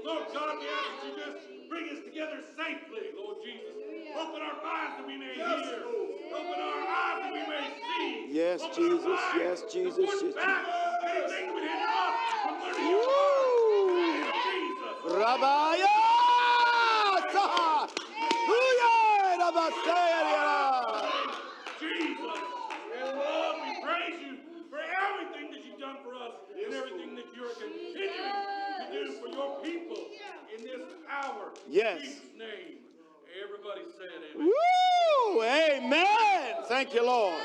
Lord God, we ask that you just bring us together safely, Lord Jesus. Open our minds that we may hear. Open our eyes that we may see. Yes, Open Jesus. our minds Yes, Jesus. to put Yes, back anything that would hinder us from learning your Woo! word. In Jesus. Rabaya! Hooyah! Rabasaya! Jesus. And Lord, we praise you for everything that you've done for us and everything that you're continuing to do for your people in this hour. Yes. In Jesus' name. Everybody said amen. Woo! Amen. Thank you, Lord.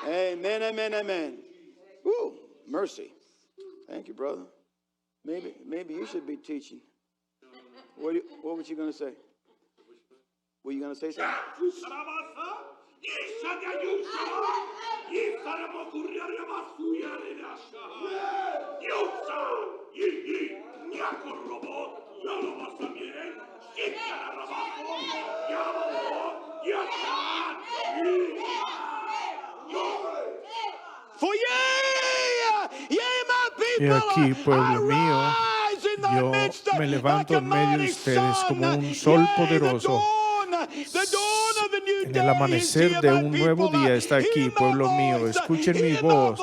Amen, amen, amen. Woo! Mercy. Thank you, brother. Maybe you should be teaching. What was you going to say? Were you going to say something? He aquí, pueblo mío, yo me levanto en medio de ustedes como un sol poderoso. En el amanecer de un nuevo día está aquí, pueblo mío. Escuchen mi voz,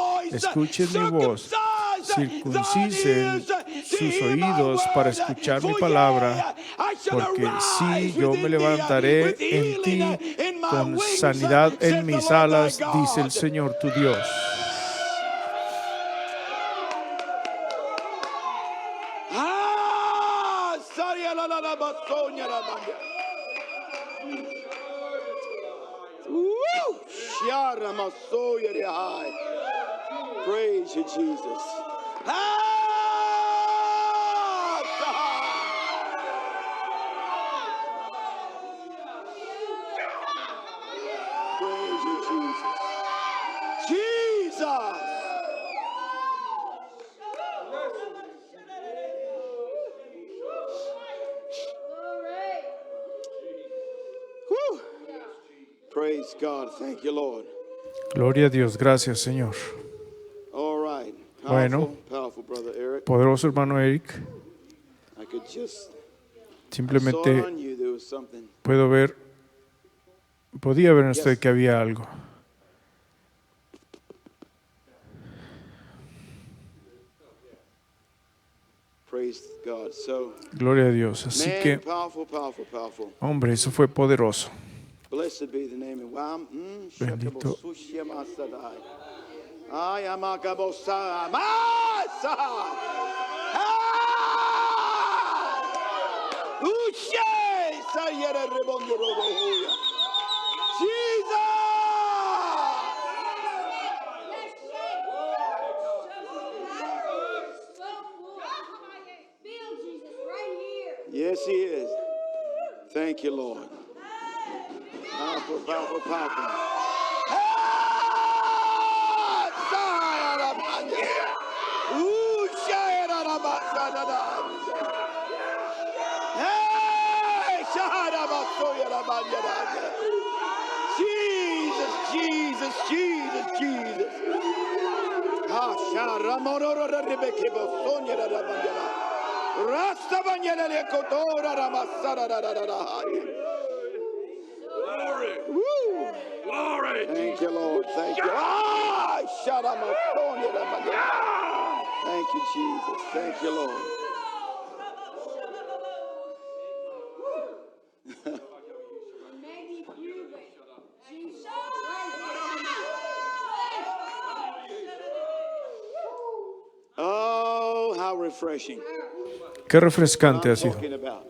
circuncisen sus oídos para escuchar mi palabra, porque sí, yo me levantaré en ti con sanidad en mis alas, dice el Señor tu Dios. Praise you, Jesus. Praise you, Jesus. Jesus. Whew. Praise God. Thank you, Lord. Gloria a Dios, gracias, Señor. All right. Bueno, Powerful, brother Eric. Poderoso hermano Eric, I could just saw simplemente on you there was something. podía ver en usted que había algo. Praise God. So, Gloria a Dios. Así man, que, powerful. hombre, eso fue poderoso. Blessed be the name of wow. Bendito. Ay, amakabosa. Jesus! Yes, he is. Thank you, Lord. Powerful. Jesus. Glory. Thank you, Lord. Thank you. Thank you, Jesus. Thank you, Lord. Oh, how refreshing. Qué refrescante ha I'm sido. talking about.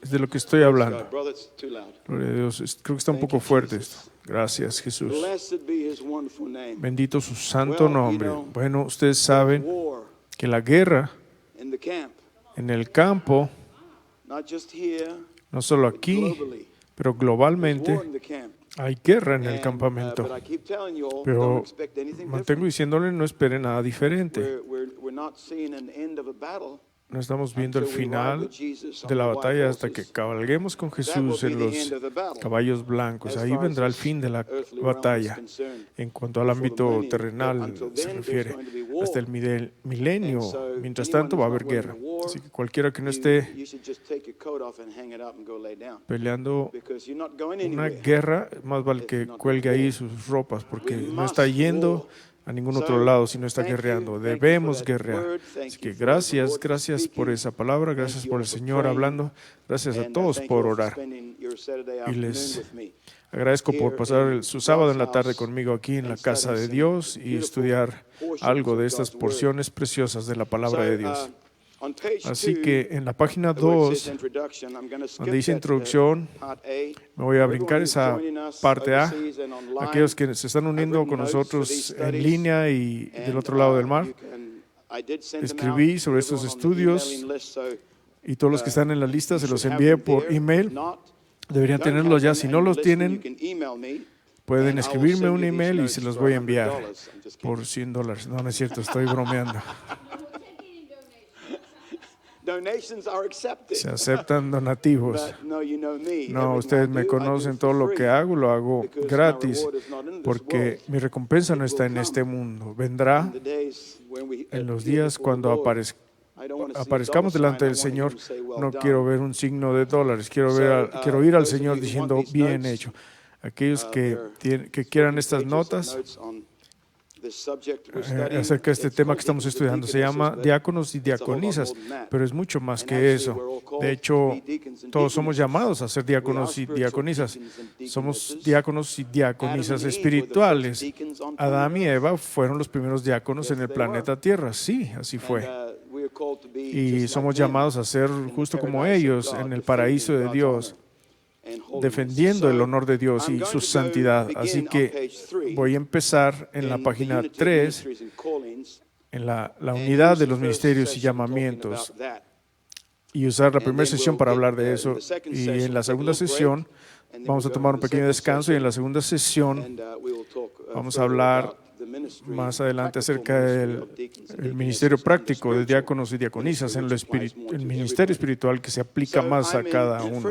Es de lo que estoy hablando. Brother, it's too loud. Gloria a Dios. Creo que está un poco fuerte esto. Gracias, Jesús. Blessed be his wonderful name. Bendito su santo Well, nombre. you know, Bueno, ustedes saben War que la guerra in the camp, en el campo, not just here, no solo aquí, globally. pero War globalmente, in the camp. hay guerra en el And, campamento. but I keep telling you all, Pero don't expect anything mantengo different. diciéndole, no espere nada diferente. We're not seeing an end of a battle. No estamos viendo el final de la batalla hasta que cabalguemos con Jesús en los caballos blancos. Ahí vendrá el fin de la batalla. En cuanto al ámbito terrenal se refiere, hasta el milenio. Mientras tanto va a haber guerra. Así que cualquiera que no esté peleando una guerra, más vale que cuelgue ahí sus ropas, porque no está yendo a ningún otro lado, sino está guerreando. Debemos guerrear. Así que gracias por esa palabra, gracias por el Señor hablando, gracias a todos por orar. Y les agradezco por pasar su sábado en la tarde conmigo aquí en la casa de Dios y estudiar algo de estas porciones preciosas de la palabra de Dios. Así que en la página 2, donde dice introducción, me voy a brincar esa parte A. Aquellos que se están uniendo con nosotros en línea y del otro lado del mar, escribí sobre estos estudios y todos los que están en la lista se los envié por email. Deberían tenerlos ya. Si no los tienen, pueden escribirme un email y se los voy a enviar por $100. No, no es cierto, estoy bromeando. Se aceptan donativos. No, ustedes me conocen, todo lo que hago, lo hago gratis, porque mi recompensa no está en este mundo. Vendrá en los días cuando aparezcamos delante del Señor. No quiero ver un signo de dólares, quiero ir al Señor diciendo, bien hecho. Aquellos que quieran estas notas acerca de este tema que estamos estudiando, se llama diáconos y diaconisas, pero es mucho más que eso. De hecho, todos somos llamados a ser diáconos y diaconisas. Somos diáconos y diaconisas espirituales. Adán y Eva fueron los primeros diáconos en el planeta Tierra. Sí, así fue. Y somos llamados a ser justo como ellos en el paraíso de Dios, defendiendo el honor de Dios y su santidad. Así que voy a empezar en la página 3, en la unidad de los ministerios y llamamientos, y usar la primera sesión para hablar de eso. Y en la segunda sesión vamos a tomar un pequeño descanso, y en la segunda sesión vamos a hablar más adelante acerca del ministerio práctico de diáconos y diaconisas, en el ministerio espiritual que se aplica más a cada uno.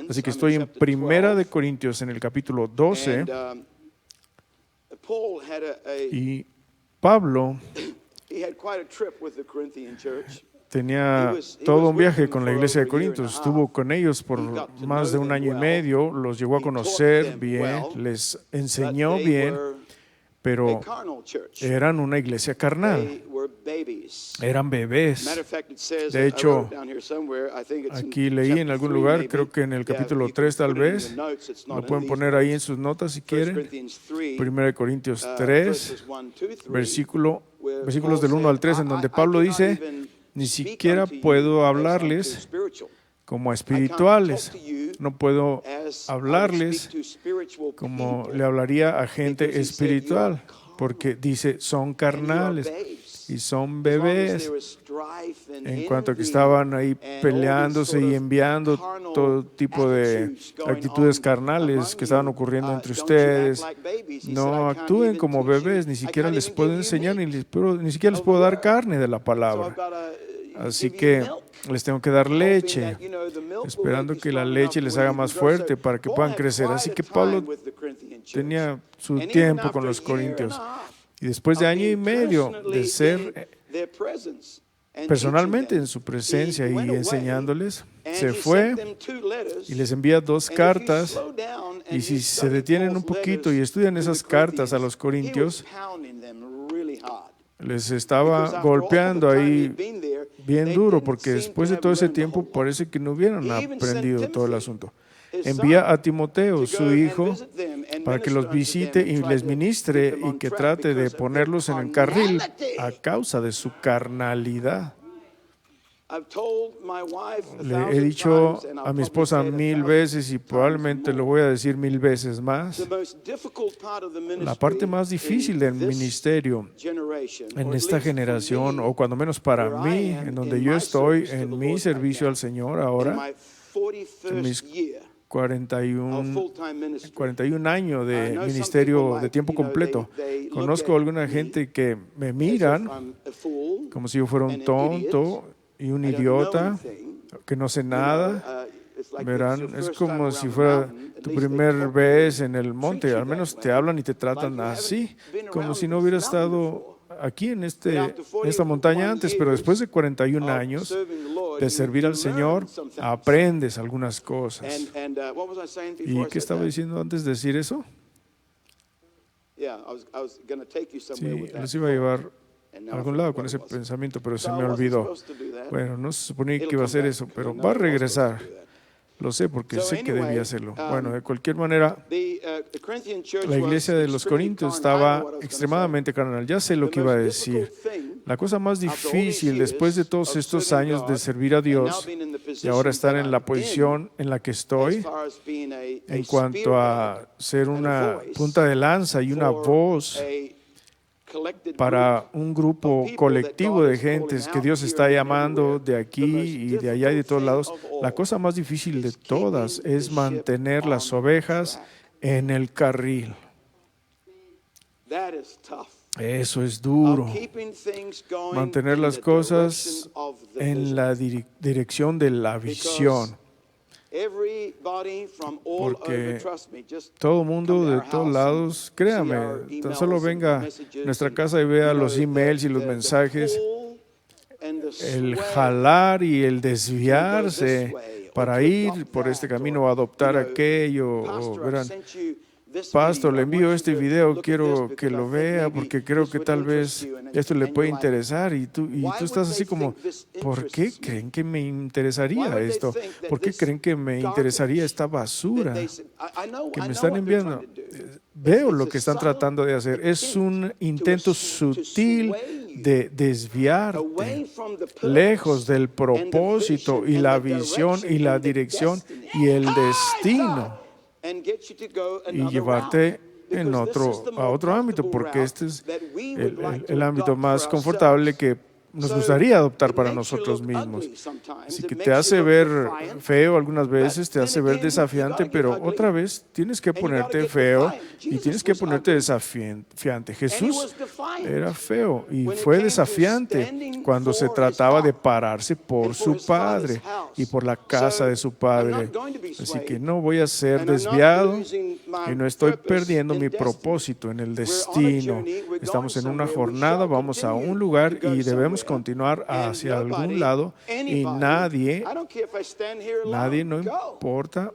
Así que estoy en Primera de Corintios, en el capítulo 12, y Pablo tenía todo un viaje con la iglesia de Corintios. Estuvo con ellos por más de 1 año y medio, los llegó a conocer bien, les enseñó bien, pero eran una iglesia carnal, eran bebés. De hecho, aquí leí en algún lugar, creo que en el capítulo 3 tal vez, lo pueden poner ahí en sus notas si quieren, 1 Corintios 3, versículos del 1 al 3, en donde Pablo dice, ni siquiera puedo hablarles como a espirituales. No puedo hablarles como le hablaría a gente espiritual, porque dice, son carnales y son bebés. En cuanto a que estaban ahí peleándose y enviando todo tipo de actitudes carnales que estaban ocurriendo entre ustedes, no actúen como bebés, ni siquiera les puedo enseñar, ni siquiera les puedo dar carne de la palabra. Así que les tengo que dar leche, esperando que la leche les haga más fuerte para que puedan crecer. Así que Pablo tenía su tiempo con los corintios. Y después de 1 año y medio de ser personalmente en su presencia y enseñándoles, se fue y les envía 2 cartas. Y si se detienen un poquito y estudian esas cartas a los corintios, les estaba golpeando ahí bien duro, porque después de todo ese tiempo parece que no hubieran aprendido todo el asunto. Envía a Timoteo, su hijo, para que los visite y les ministre y que trate de ponerlos en el carril a causa de su carnalidad. Le he dicho a mi esposa 1000 veces y probablemente lo voy a decir 1000 veces más. La parte más difícil del ministerio en esta generación, o cuando menos para mí, en donde yo estoy en mi servicio al Señor ahora, en mis 41 años de ministerio de tiempo completo. Conozco a alguna gente que me miran como si yo fuera un tonto y un idiota, que no sé nada. Verán, es como si fuera tu primer vez en el monte. Al menos te hablan y te tratan así, como si no hubieras estado aquí en esta montaña antes. Pero después de 41 años Lord, de servir you al Señor, learn some things. aprendes algunas cosas. And what was I saying ¿Y before I qué said estaba that? diciendo antes de decir eso? Yeah, I was going to take you somewhere Sí, with that. los iba a llevar And a now I algún forget lado what con it ese was. pensamiento, pero So se I me wasn't olvidó. supposed to do that. Bueno, no se suponía que It'll iba a come hacer back, eso, 'cause pero I know va a I was supposed to regresar. do that. Lo sé porque So sé que anyway, debía hacerlo. Bueno, de cualquier manera, the Corinthian church la iglesia de los was extremely Corintios carnal. I know estaba what I was gonna extremadamente carnal. Ya sé lo The que iba a most decir. difficult thing La cosa más after all these difícil después de years todos of estos serving años de God servir a and now Dios being in the y position ahora estar that en la I'm posición en la que as estoy, far as being a en cuanto a spearhead ser and a una voice punta de lanza y una for voz a collected para group un of grupo people colectivo that God de is calling gentes que out Dios here está and llamando everywhere. de aquí The most y de allá y de todos difficult lados. thing of La all cosa más difícil de is todas keeping es the ship mantener las on ovejas track. en el carril. That is tough. Eso es duro. Of keeping things going Mantener in las the cosas direction of the en vision. la dirección de la visión. Everybody from all Porque over, trust me, just todo come mundo to de our todos house lados, and see créame, our tan emails solo and venga a messages nuestra and, casa y vea you know, los emails y los the mensajes, pull and the el sway jalar y el to go desviarse this way or para to ir adopt por este that, camino or, o adoptar you know, aquello. O Pastor, I've verán, sent you this Pastor, video. le I want envío you este to video, look at quiero this que because I lo think vea maybe porque creo this que would tal interest vez you. And esto le you're puede like, interesar y tú why estás would así they como, think this ¿por qué interests me? creen que me Why interesaría would they esto? think that ¿Por qué this creen que me interesaría esta basura que me están enviando? Veo lo que están tratando de hacer. Es un intento sutil de desviarte lejos del propósito y la visión y la dirección y el destino y llevarte a otro ámbito, porque este es el ámbito más confortable que nos gustaría adoptar para nosotros mismos. Así que te hace ver feo algunas veces, te hace ver desafiante, pero otra vez tienes que ponerte feo y tienes que ponerte desafiante. Jesús era feo y fue desafiante cuando se trataba de pararse por su Padre y por la casa de su Padre. Así que no voy a ser desviado y no estoy perdiendo mi propósito en el destino. Estamos en una jornada, vamos a un lugar y debemos continuar hacia algún lado y nadie, no importa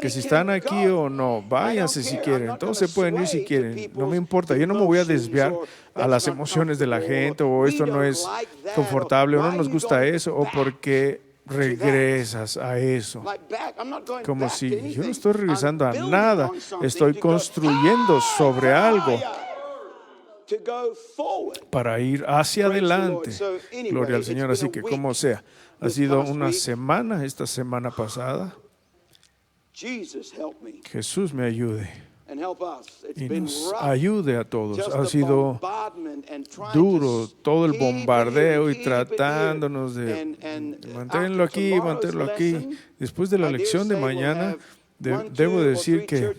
que si están aquí o no, váyanse si quieren, todos se pueden ir si quieren, no me importa, yo no me voy a desviar a las emociones de la gente o esto no es confortable o no nos gusta eso o porque regresas a eso. Como si yo no estoy regresando a nada, estoy construyendo sobre algo para ir hacia adelante. Gloria al Señor. Así que como sea, ha sido una semana, esta semana pasada. Jesús me ayude y nos ayude a todos. Ha sido duro todo el bombardeo y tratándonos de mantenerlo aquí. Después de la lección de mañana, debo decir que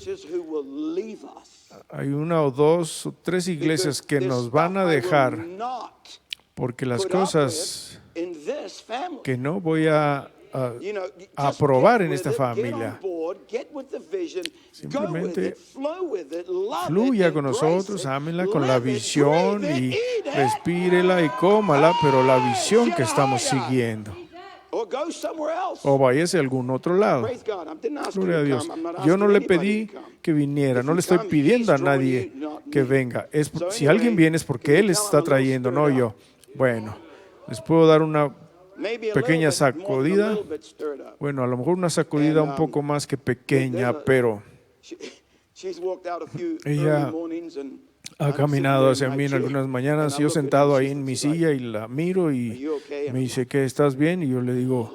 hay una o dos o tres iglesias que nos van a dejar porque las cosas que no voy a aprobar en esta familia, simplemente fluya con nosotros, ámenla con la visión y respírela y cómala, pero la visión que estamos siguiendo. O váyase a algún otro lado. Gloria a Dios. Yo no le pedí que viniera, no le estoy pidiendo a nadie que venga. Si alguien viene es porque Él está trayendo, no yo. Bueno, les puedo dar una pequeña sacudida. Bueno, a lo mejor una sacudida un poco más que pequeña, pero ella ha caminado hacia mí en algunas mañanas, yo sentado ahí en mi silla y la miro y me dice, ¿qué? ¿Estás bien? Y yo le digo,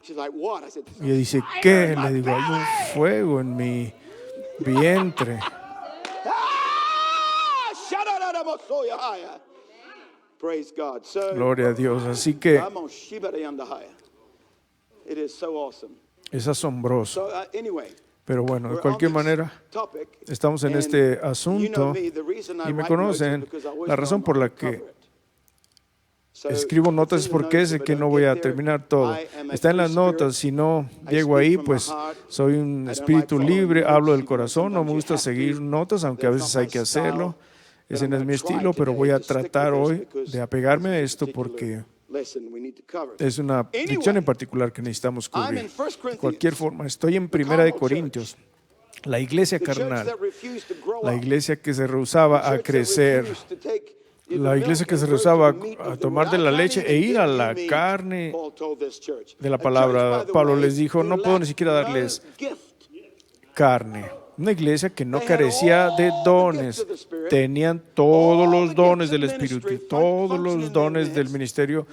y ella dice, ¿qué? Le digo, hay un fuego en mi vientre. Gloria a Dios. Así que es asombroso. Pero bueno, de cualquier manera, estamos en este asunto y me conocen. La razón por la que escribo notas es porque sé que no voy a terminar todo. Está en las notas, si no llego ahí, pues soy un espíritu libre, hablo del corazón, no me gusta seguir notas, aunque a veces hay que hacerlo. Ese no es mi estilo, pero voy a tratar hoy de apegarme a esto porque Es una lección en particular que necesitamos cubrir. De cualquier forma, estoy en 1 Corintios. La iglesia carnal, la iglesia que se rehusaba a crecer, la iglesia que se rehusaba a tomar de la leche e ir a la carne de la palabra. Pablo les dijo, no puedo ni siquiera darles carne. Una iglesia que no carecía de dones, tenían todos los dones del Espíritu, todos los dones del ministerio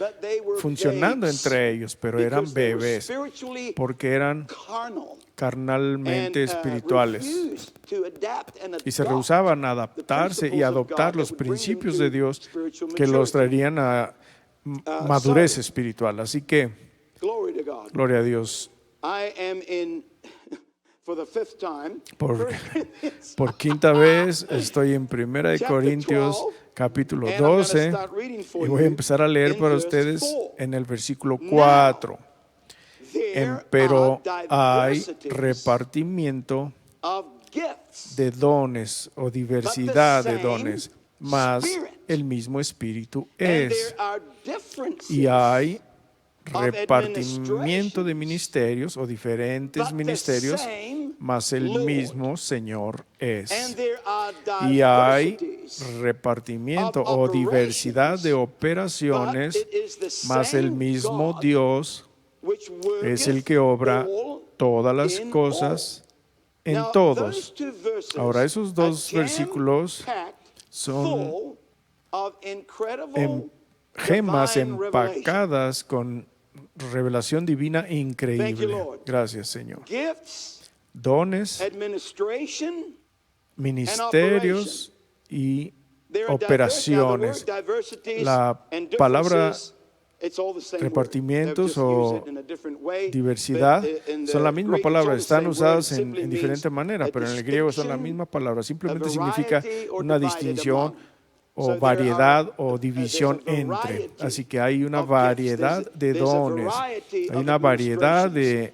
funcionando entre ellos, pero eran bebés porque eran carnalmente espirituales y se rehusaban a adaptarse y adoptar los principios de Dios que los traerían a madurez espiritual. Así que, gloria a Dios. Por quinta vez estoy en 1 Corintios capítulo 12 y voy a empezar a leer para ustedes en el versículo 4. Pero hay repartimiento de dones o diversidad de dones, mas el mismo Espíritu es. Y hay repartimiento de ministerios o diferentes ministerios, mas el mismo Señor es. Y hay repartimiento o diversidad de operaciones, mas el mismo Dios es el que obra todas las cosas en todos. Ahora, esos dos versículos son gemas empacadas con revelación divina increíble. Gracias, Señor. Dones, ministerios y operaciones. La palabra repartimientos o diversidad son la misma palabra, están usadas en diferente manera, pero en el griego son la misma palabra. Simplemente significa una distinción o variedad o división entre. Así que hay una variedad de dones, hay una variedad de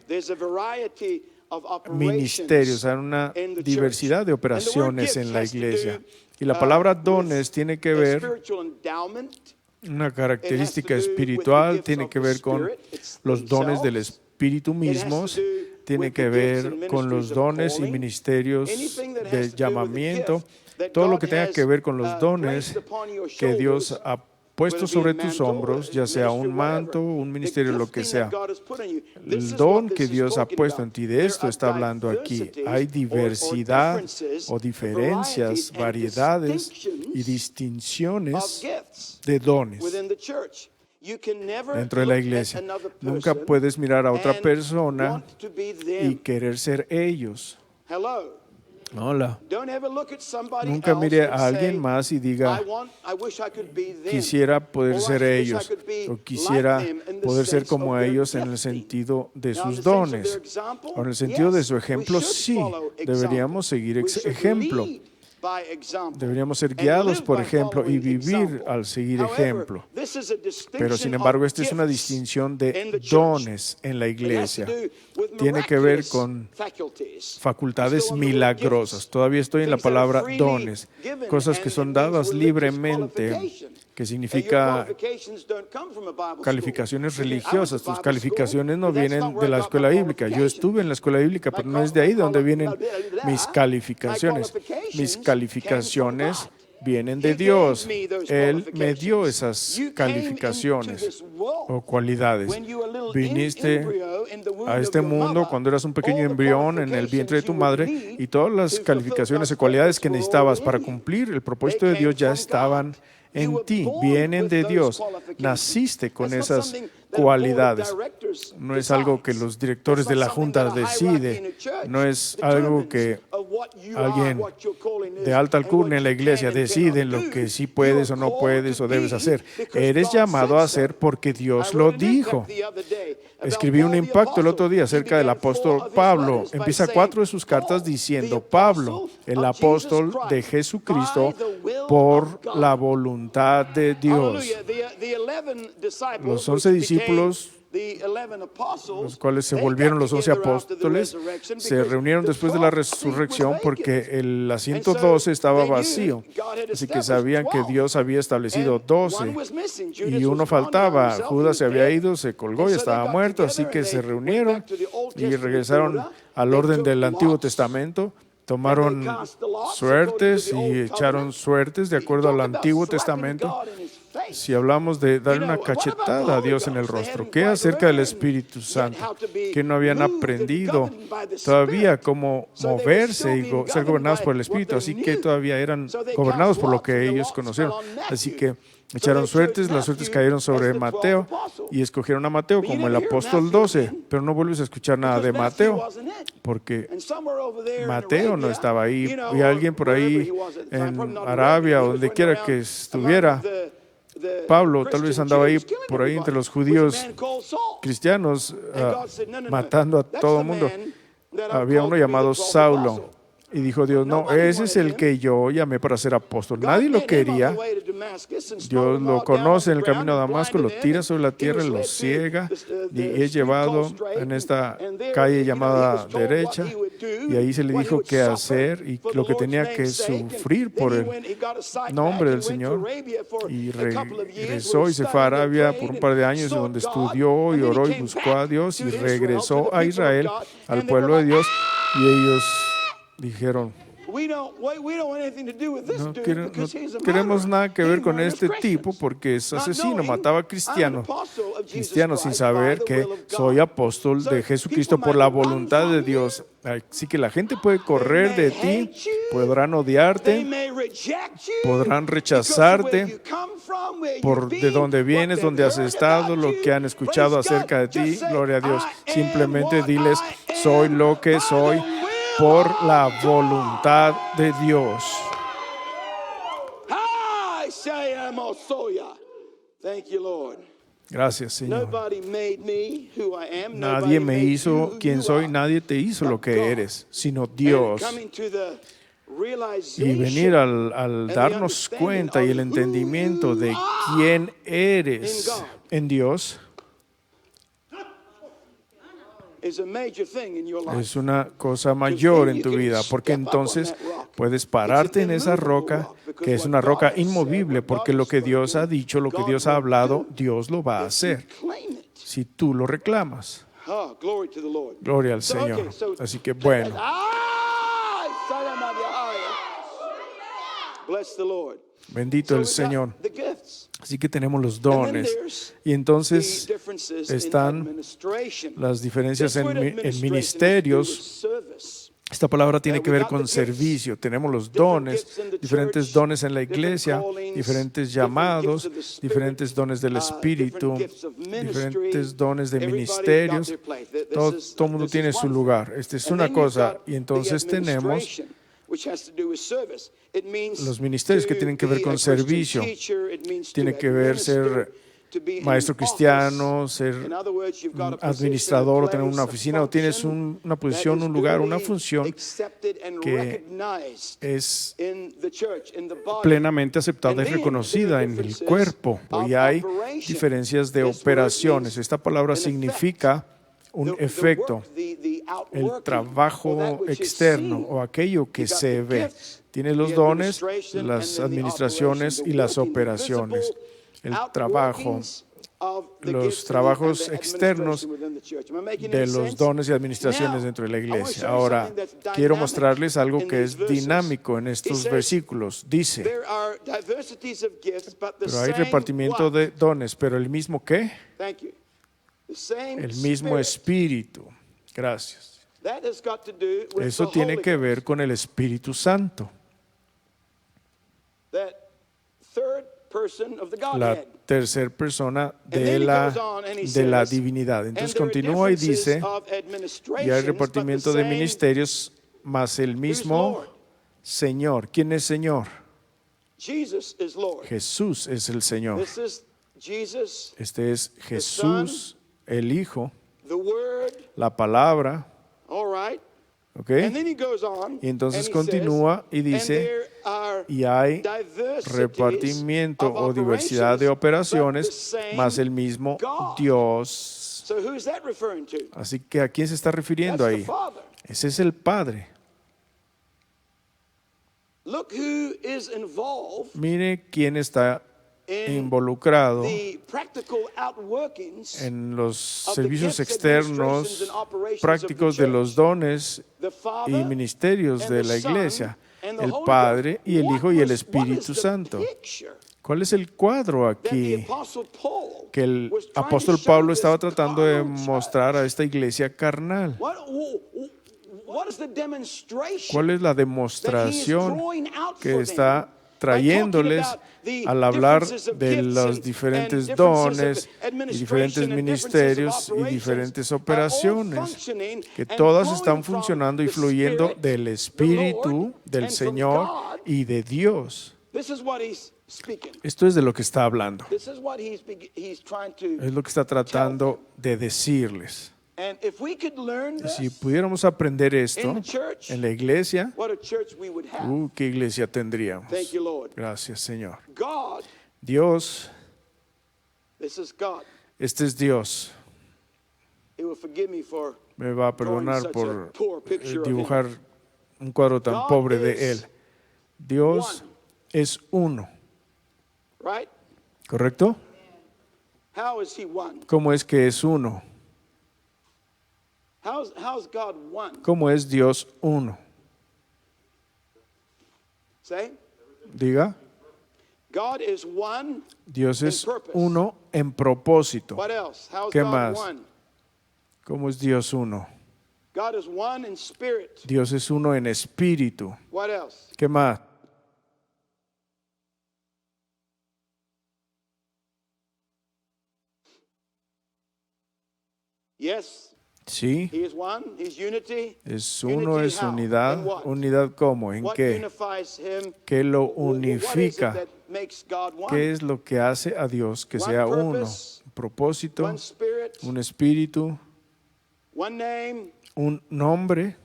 ministerios, hay una diversidad de operaciones en la iglesia. Y la palabra dones tiene que ver, una característica espiritual, tiene que ver con los dones del Espíritu mismos, tiene que ver con los dones y ministerios de llamamiento. Todo lo que tenga que ver con los dones que Dios ha puesto sobre tus hombros, ya sea un manto, un ministerio, lo que sea. El don que Dios ha puesto en ti, de esto está hablando aquí. Hay diversidad o diferencias, variedades y distinciones de dones dentro de la iglesia. Nunca puedes mirar a otra persona y querer ser ellos. Hola. Nunca mire a alguien más y diga, quisiera poder ser ellos o quisiera poder ser como ellos en el sentido de sus dones. O en el sentido de su ejemplo, sí, deberíamos seguir ejemplo. Deberíamos ser guiados por ejemplo y vivir al seguir ejemplo. Pero sin embargo, esta es una distinción de dones en la iglesia. Tiene que ver con facultades milagrosas. Todavía estoy en la palabra dones, cosas que son dadas libremente, que significa calificaciones religiosas. Tus calificaciones no vienen de la escuela bíblica. Yo estuve en la escuela bíblica, pero no es de ahí de donde vienen mis calificaciones. Mis calificaciones vienen de Dios. Él me dio esas calificaciones o cualidades. Viniste a este mundo cuando eras un pequeño embrión en el vientre de tu madre y todas las calificaciones y cualidades que necesitabas para cumplir el propósito de Dios ya estaban en ti, vienen de Dios. Naciste con esas cualidades. No es algo que los directores de la junta deciden. No es algo que alguien de alta alcurnia en la iglesia decide en lo que sí puedes o no puedes o debes hacer. Eres llamado a hacer porque Dios lo dijo. Escribí un impacto el otro día acerca del apóstol Pablo. Empieza 4 de sus cartas diciendo, Pablo, el apóstol de Jesucristo, por la voluntad de Dios. Los 11 discípulos los cuales se volvieron los 11 apóstoles, se reunieron después de la resurrección porque el asiento 12 estaba vacío. Así que sabían que Dios había establecido 12 y uno faltaba. Judas se había ido, se colgó y estaba muerto. Así que se reunieron y regresaron al orden del Antiguo Testamento. Tomaron suertes y echaron suertes de acuerdo al Antiguo Testamento. Si hablamos de darle una cachetada a Dios en el rostro, ¿qué acerca del Espíritu Santo? Que no habían aprendido todavía cómo moverse y ser gobernados por el Espíritu, así que todavía eran gobernados por lo que ellos conocieron. Así que echaron suertes, las suertes cayeron sobre Mateo y escogieron a Mateo como el apóstol 12, pero no vuelves a escuchar nada de Mateo, porque Mateo no estaba ahí, y alguien por ahí en Arabia o donde quiera que estuviera, Pablo tal vez andaba ahí por ahí entre los judíos cristianos matando a todo el mundo. Había uno llamado Saulo y dijo Dios, no, ese es el que yo llamé para ser apóstol. Nadie lo quería. Dios lo conoce en el camino a Damasco, lo tira sobre la tierra, lo ciega y es llevado en esta calle llamada derecha y ahí se le dijo qué hacer y lo que tenía que sufrir por el nombre del Señor, y regresó y se fue a Arabia por un par de años donde estudió y oró y buscó a Dios y regresó a Israel, al pueblo de Dios, y ellos dijeron, no queremos nada que ver con este tipo porque es asesino, mataba a cristianos sin saber que soy apóstol de Jesucristo por la voluntad de Dios. Así que la gente puede correr de ti, podrán odiarte, podrán rechazarte por de dónde vienes, dónde has estado, lo que han escuchado acerca de ti. Gloria a Dios. Simplemente diles, soy lo que soy por la voluntad de Dios. Gracias, Señor. Nadie me hizo quien soy, nadie te hizo lo que eres, sino Dios. Y venir al darnos cuenta y el entendimiento de quién eres en Dios es una cosa mayor en tu vida, porque entonces puedes pararte en esa roca, que es una roca inmovible, porque lo que Dios ha dicho, lo que Dios ha hablado, Dios lo va a hacer, si tú lo reclamas. Gloria al Señor. Así que bueno. Bendito el Señor. Así que tenemos los dones. Y entonces están las diferencias en ministerios. Esta palabra tiene que ver con servicio. Tenemos los dones, diferentes dones en la iglesia, diferentes llamados, diferentes dones del Espíritu, diferentes dones de ministerios. Todo el mundo tiene su lugar. Esta es una cosa. Y entonces tenemos los ministerios que tienen que ver con servicio. Tiene que ver ser maestro cristiano, ser administrador o tener una oficina, o tienes una posición, un lugar, una función que es plenamente aceptada y reconocida en el cuerpo. Y hay diferencias de operaciones. Esta palabra significa un efecto, el trabajo externo o aquello que se ve. Tienes los dones, las administraciones y las operaciones. El trabajo, los trabajos externos de los dones y administraciones dentro de la iglesia. Ahora, quiero mostrarles algo que es dinámico en estos versículos. Dice, pero hay repartimiento de dones, pero el mismo ¿qué? El mismo Espíritu. Gracias. Eso tiene que ver con el Espíritu Santo. La tercera persona de la divinidad. Entonces continúa y dice, y hay repartimiento de ministerios, mas el mismo Señor. ¿Quién es Señor? Jesús es el Señor. Este es Jesús, el Hijo, la palabra. ¿Okay? Y entonces continúa y dice, y hay repartimiento o diversidad de operaciones, mas el mismo Dios So who's that referring to? Así que ¿a quién se está refiriendo That's the ahí? Father. Ese es el Padre. Look who is involved Mire quién está in involucrado the practical outworkings en los of the servicios gifts, externos administrations, and operations prácticos of the de los church. dones The y Father ministerios and de the la Son iglesia, and the el Holy Padre Ghost. y el Hijo y el What Espíritu is the Santo. picture ¿Cuál es el cuadro that the aquí Apostle Paul que el was trying to apóstol show Pablo this estaba tratando de carnal mostrar a church? esta iglesia carnal? What is the demonstration ¿Cuál es la that he is demostración drawing out que for está them trayéndoles by talking about the al hablar differences of de gifts los and diferentes differences dones of y administration diferentes and differences of ministerios y operations diferentes are all operaciones functioning que and todas flowing están from funcionando y the fluyendo Spirit, del the Espíritu, Lord, del and from Señor God? y de Dios? This is what he's speaking. Esto es de lo que está hablando. This is what he's trying to Es lo que está tratando de decirles. And if we could learn Y si this pudiéramos aprender in esto the church, en la iglesia, what a church we would have. ¿qué iglesia tendríamos? Thank you, Lord. Gracias, Señor. God, Dios, this is God. este es Dios. He will forgive me for Me va a drawing perdonar such por a poor picture of him. dibujar un cuadro tan God pobre is de Él. Dios one. es uno, Right? ¿correcto? How is he one? ¿Cómo es que es uno? How's God one? ¿Cómo es Dios uno? Say, Diga, God is one. Dios In es purpose. uno en propósito. What else? How's ¿Qué God más? one? ¿Cómo es Dios uno? God is one in spirit. Dios es uno en espíritu. What else? ¿Qué más? Yes, Sí, he is one. He's unity. es Unity uno, es how? unidad. In what? ¿Unidad cómo? ¿En What qué? unifies him? ¿Qué lo What is it unifica? that makes God one? ¿Qué es lo que hace a Dios que One sea uno? purpose, Un propósito, One spirit, un espíritu, one name, un nombre,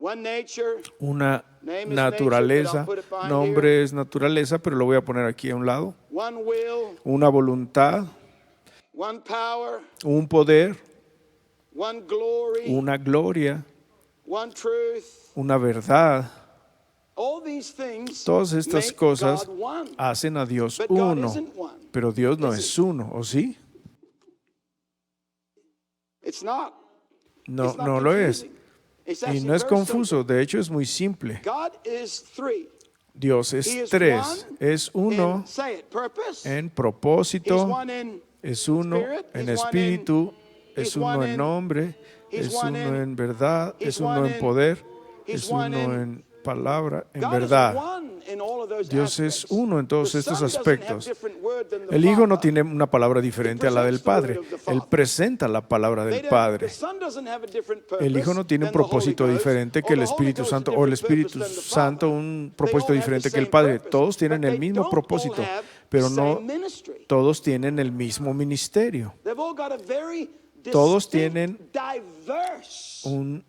one nature. una Name is naturaleza. nature, but I'll put it behind Nombre es naturaleza, pero lo voy a poner aquí a un lado. One will, Una voluntad, one power, un poder, one glory, una gloria, one truth. una verdad. All these things Todas estas make cosas God one. hacen a Dios But God uno, isn't one. pero Dios no Is es uno, ¿o sí? It's not. No, It's not no lo es. confusing. It's Y actually no es very confuso, de hecho es muy simple. simple. God is three. Dios He es is tres, one es uno in, say it, purpose. en He's propósito, one in es uno spirit. en He's one espíritu, he's es uno one en in- nombre, he's es one uno in- en verdad, he's es uno one en in- poder, he's es one uno in- en palabra, en God verdad. is one in all of those Dios es aspects. uno en todos The estos Son doesn't have aspectos. different word than the El Hijo no Father. tiene una palabra diferente a la del presents the word Padre. of the Él Father. presenta la palabra They del don't- Padre. the Son doesn't have a different purpose El Hijo no tiene un than the Holy propósito Ghost, diferente que or el the Holy Espíritu Ghost Santo a o el different Espíritu purpose than the Santo Father. un They propósito all have the diferente que el same Padre. purpose, Todos tienen but el they mismo don't all propósito, have pero the no same ministry. todos tienen el mismo ministerio. They've all got a very Todos distinct, tienen diverse Un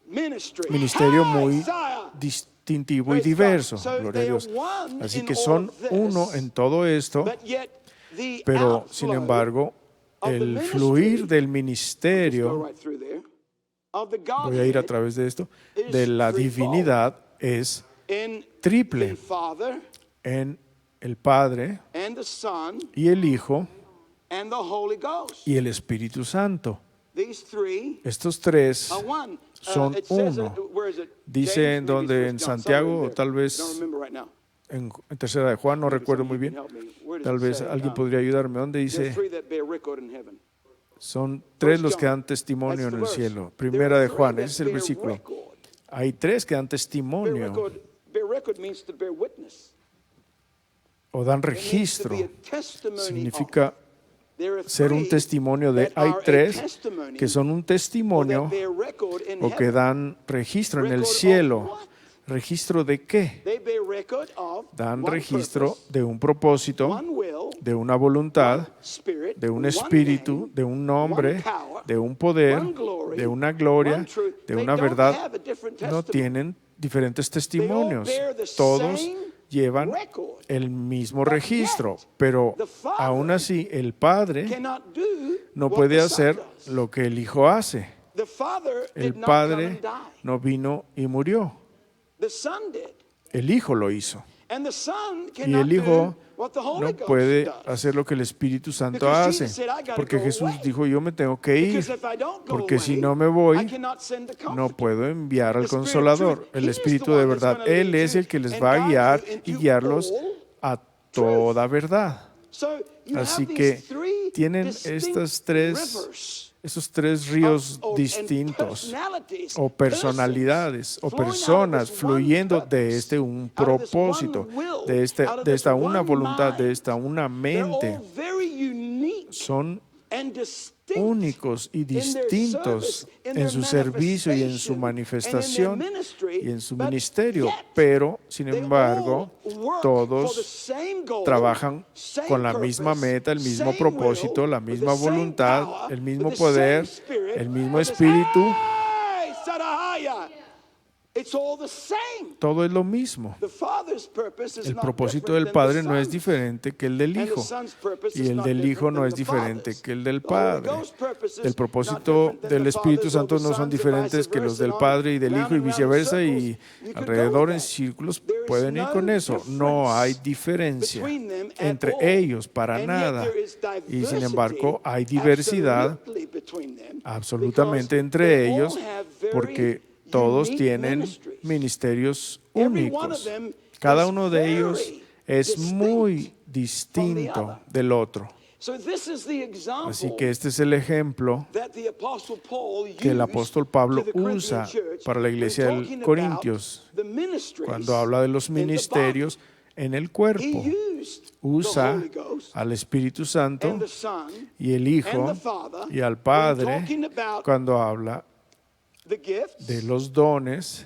ministry. ministerio muy Isaiah. distintivo y Praise God. diverso. So Gloria a they are Dios. one Así in que all son of this, uno en todo esto, But yet the pero sin outflow embargo, of the el ministry, fluir del just go ministerio, right through there, of the voy a ir a Godhead través de esto, is de la threefold. divinidad es in triple. the Father en el Padre and the Son y el Hijo and the Holy Ghost. y el Espíritu Santo. These three Estos tres are one. son It says, uno. where is it? Dice James, en maybe donde, it's en First John, Santiago, somewhere in o there. tal vez Don't remember right now. en tercera de Juan, no Maybe recuerdo muy somebody bien. can help me. Where does Tal it vez say? alguien podría ayudarme. ¿Dónde There's dice? three that bear record in heaven. Son tres First los que John. dan testimonio That's en the el verse. cielo. There Primera are de three Juan, that ese es el bear versículo. record. Hay tres que dan Bear testimonio record means to bear witness. o dan It means to registro. be a testimony Significa of. There are ser un three testimonio de. that Hay are a tres testimony que son un or testimonio that bear record in o que heaven. dan registro en el Record of cielo. what? ¿Registro de qué? They bear record of Dan one registro purpose, de un propósito, one will, de una voluntad, one spirit, de un one espíritu, name, de un nombre, one power, de un poder, one glory, de una gloria, one truth. de They una don't verdad. have a different No testimony. tienen diferentes They all testimonios. bear the Todos same llevan record. el mismo registro, pero aún así el Padre Cannot do no what puede the Son hacer does. lo que el Hijo hace. The Father El did not come Padre and die. no vino y murió, The Son did. el Hijo lo hizo. And the Son Y cannot el Hijo do what the Holy no Ghost puede does. hacer lo que el Espíritu Santo Because hace, Jesus said, "I gotta porque go Jesús away." dijo, yo me tengo que ir, Because if I don't go porque si away, no me I voy, cannot send the no Comforter. puedo enviar al The Spirit of Consolador, truth, el He is Espíritu the de one that's verdad. gonna lead Él es you el que les and va a guide guiar you y into guiarlos all a toda verdad. So you Así have que these three tienen distinct esos tres rivers ríos and distintos personalities, o personalidades o persons personas flowing out of fluyendo this de one este un purpose, out of this propósito, one will, de out of esta this una one voluntad, de mind. esta una They're mente. all very unique Son and distinct únicos y in their distintos service, in en their su servicio y en su manifestation, manifestación and in their ministry, y en su but ministerio, yet pero sin they embargo all work for the todos same goal, trabajan same con la misma purpose, meta, el mismo same propósito, will, la with the misma same voluntad, power, el mismo with the poder, same spirit, el mismo with the- espíritu. Hey, Sarahaya! It's all the same. Todo es lo mismo. The Father's purpose is El not propósito different del than Padre the no es Son's. diferente que el del And the Hijo, Son's purpose y is el not del different Hijo no than es the diferente Father's. que el del The Holy Padre. Ghost purpose is El not propósito different than del the Espíritu Father's or Santo the no son Son's, or diferentes vice que los versa, del and Padre y del round Hijo y and round in viceversa, y circles. You could go alrededor with en that. círculos There is pueden ir no con eso. No hay difference diferencia between them at entre all. ellos para And yet nada. there is Y sin diversity embargo hay diversidad absolutely between them, absolutamente because entre they all ellos have very porque todos unique tienen ministries. ministerios Every one of únicos. them Cada is uno de ellos very es distinct muy from the distinto other. del otro. So this is the example Así que este es el ejemplo that the Apostle Paul que el used apóstol Pablo to the Corinthian usa church para la when iglesia de talking Corintios about the ministries cuando habla de los in the ministerios en el body. cuerpo. He used the Usa Holy Ghost al Espíritu Santo and the Son y el and Hijo the Father y al when Padre talking about cuando habla the gifts de los dones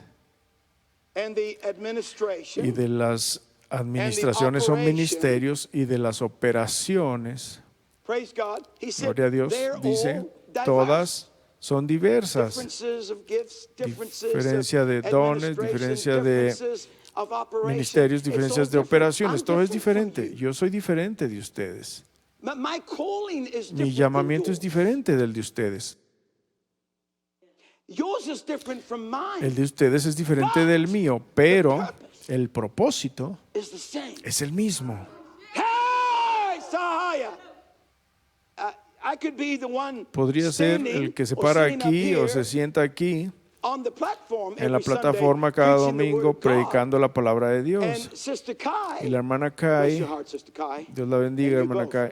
and the administration y de las administraciones o operation. ministerios y de las operaciones. Praise God. He said, Gloria a Dios. they're Dice, all diverse. todas son diversas. Differences of gifts, differences Diferencia de of dones, administration, diferencia de differences of operation. Ministerios, It's all diferencias de different. operaciones. I'm Todo es different from diferente. you. Yo soy diferente de ustedes. My calling is Mi different llamamiento than es yours. diferente del de ustedes. Yours is different from mine. El de ustedes es diferente del mío, pero el propósito Is the same. es el mismo. Hey, Sahaya. I could be the one Podría ser standing el que se or para sitting up aquí o here se sienta aquí on the platform en la every Sunday plataforma cada preaching the domingo word of God. predicando la palabra de Dios. And Sister Kai, Y la hermana bless Kai, your heart, Sister Kai, Dios la bendiga, and you hermana both, Kai,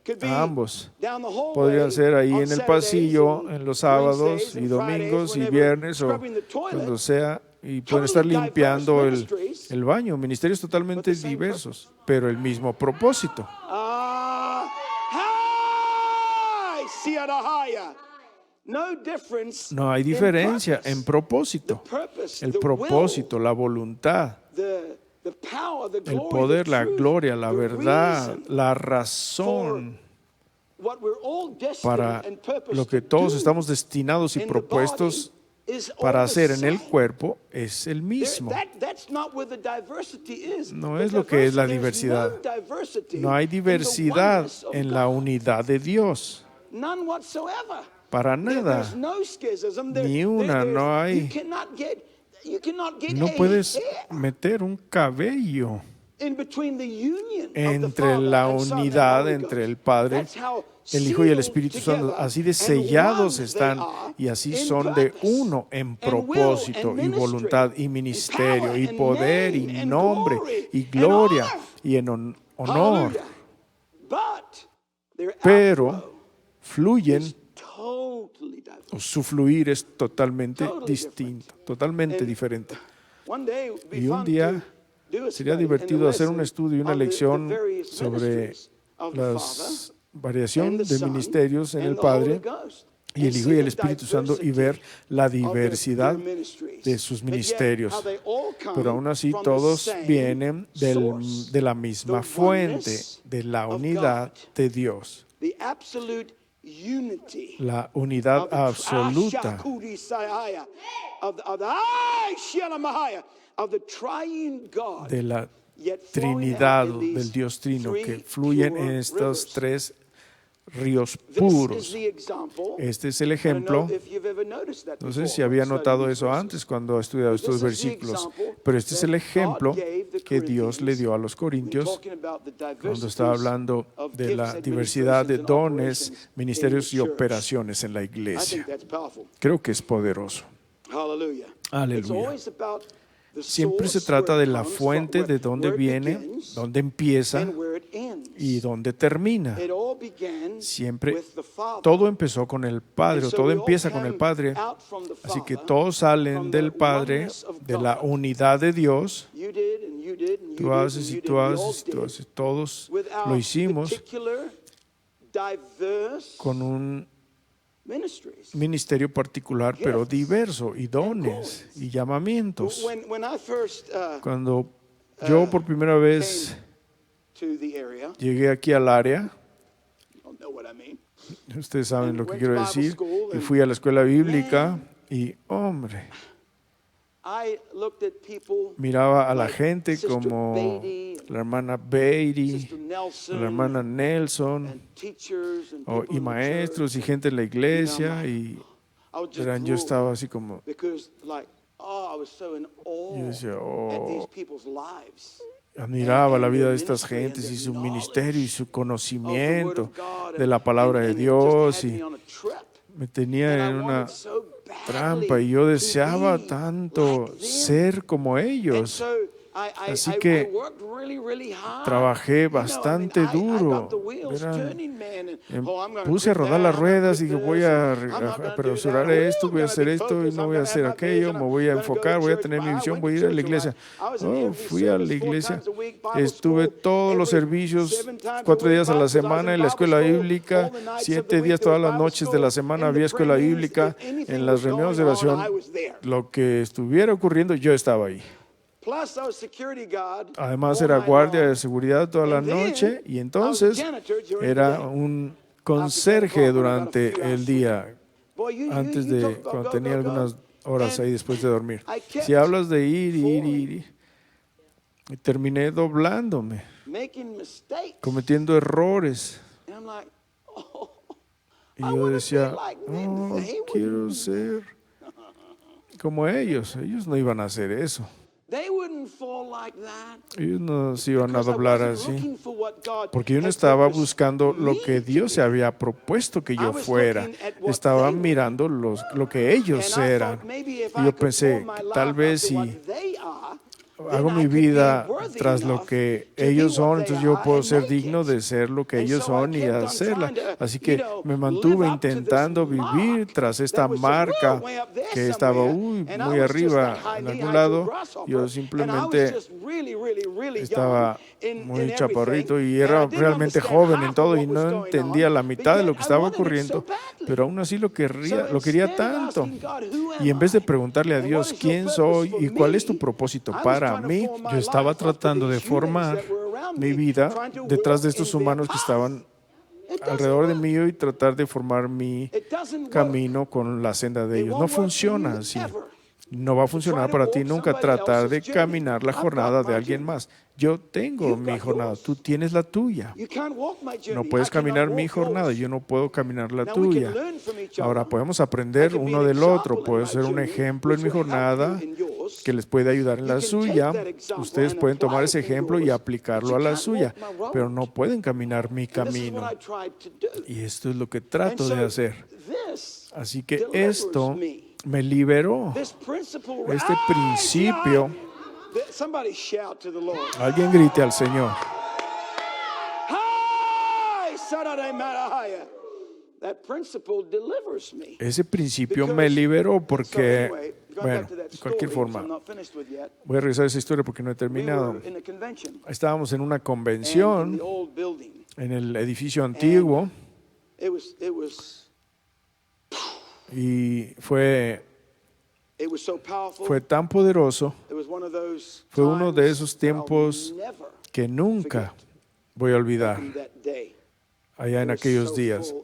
could be a ambos. down the hallway Podrían ser ahí on en el Saturdays pasillo, and en los sábados Wednesdays y and domingos Fridays, y whenever, viernes o scrubbing the toilet. cuando sea, y pueden estar Totally limpiando diverse ministries, el baño, ministerios totalmente but the same diversos, pero el mismo propósito. Hi, Siadahaya. No difference No hay in diferencia purpose. en propósito. The purpose, El the propósito, will, la voluntad, the power, the el glory, poder, the la truth, gloria, la the verdad, reason la razón what we're all destined para and purposed lo que to todos do estamos destinados y in the propuestos body is all para the hacer en el same. cuerpo es el mismo. That's not where the diversity is. No The es lo que es la diversity, there's diversidad. no diversity No hay in the diversidad oneness of en la God. unidad de Dios. None whatsoever. Para nada. There's no schism. Ni una, no hay. You cannot get No a puedes hair meter un cabello in between the union of the entre Father la and Son and unidad Holy entre Ghost. el Padre, That's how el Hijo y el sealed Espíritu Santo. together Así de and sellados one están they are y así in son de purpose uno en and will propósito and y ministry voluntad y and ministerio power y and poder y name and nombre glory y and gloria honor. y en honor. Hallelujah. But their Pero outflow fluyen, is totally diverse. o su fluir es totalmente Totally distinto, totalmente And diferente. One day it would be Y un fun día to do a sería study divertido and a hacer un lesson estudio y una on the lección various sobre ministries of the la Father variación and the de Son ministerios en and el the Padre Holy Ghost, y el and Hijo y see el the Espíritu Santo y diversity ver la of their diversidad ministries. de sus But yet, ministerios. how they all come Pero aún así from the todos same vienen source, de la misma the fuente, oneness de la of unidad God. de Dios, the absolute unity la unidad of the absoluta of the triune God. de la Trinidad, del Dios Trino, que fluyen en estos tres ríos puros. Este es el ejemplo. No sé si había notado eso antes cuando he estudiado estos versículos, pero este es el ejemplo que Dios le dio a los corintios cuando estaba hablando de la diversidad de dones, ministerios y operaciones en la iglesia. Creo que es poderoso. Aleluya. Siempre se trata de la fuente, de dónde viene, dónde empieza y dónde termina. Siempre todo empezó con el Padre, o todo empieza con el Padre. Así que todos salen del Padre, de la unidad de Dios. Tú haces y tú haces y tú haces. Todos lo hicimos con un ministerio particular, pero diverso, y dones y llamamientos. Cuando yo por primera vez llegué aquí al área, ustedes saben lo que quiero decir, y fui a la escuela bíblica y, hombre, miraba a la gente como la hermana Beatty, la hermana Nelson, y maestros y gente en la iglesia, y yo estaba así como, yo decía, admiraba la vida de estas gentes y su ministerio y su conocimiento de la palabra de Dios, y me tenía en una trampa y yo deseaba tanto ser como ellos. Así que trabajé bastante duro. Puse a rodar las ruedas y dije, voy a apresurar esto, voy a hacer esto y no voy a hacer aquello, me voy a enfocar, voy a tener mi visión, voy a ir a la iglesia. Fui a la iglesia, estuve todos los servicios, 4 días a la semana en la escuela bíblica, 7 días todas las noches de la semana había escuela bíblica. En las reuniones de oración, lo que estuviera ocurriendo, yo estaba ahí. Además era guardia de seguridad toda la noche, y entonces era un conserje durante el día, antes de cuando tenía algunas horas ahí después de dormir. Si hablas de ir, y terminé doblándome, cometiendo errores. Y yo decía, quiero ser como ellos. Ellos no iban a hacer eso. Ellos no se iban a doblar así, porque yo no estaba buscando lo que Dios se había propuesto que yo fuera. Estaba mirando lo que ellos eran. Y yo pensé, tal vez si hago mi vida tras lo que ellos son, entonces yo puedo ser digno de ser lo que ellos son y hacerla. Así que me mantuve intentando vivir tras esta marca que estaba muy arriba en algún lado. Yo simplemente estaba muy chaparrito y era realmente joven en todo y no entendía la mitad de lo que estaba ocurriendo, pero aún así lo quería tanto. Y en vez de preguntarle a Dios quién soy y cuál es tu propósito para mí, yo estaba tratando de formar mi vida detrás de estos humanos que estaban alrededor de mí y tratar de formar mi camino con la senda de ellos. No funciona así. No va a funcionar para ti nunca tratar de caminar la jornada de alguien más. Yo tengo mi jornada, tú tienes la tuya. No puedes caminar mi jornada, yo no puedo caminar la tuya. Ahora podemos aprender uno del otro. Puedo ser un ejemplo en mi jornada que les puede ayudar en la suya. Ustedes pueden tomar ese ejemplo y aplicarlo a la suya, pero no pueden caminar mi camino. Y esto es lo que trato de hacer. Así que esto me liberó. Este principio. Alguien grite al Señor. Ese principio me liberó porque, bueno, de cualquier forma, voy a regresar a esa historia porque no he terminado. Estábamos en una convención en el edificio antiguo y fue tan poderoso. Fue uno de esos tiempos que nunca voy a olvidar. Allá en aquellos días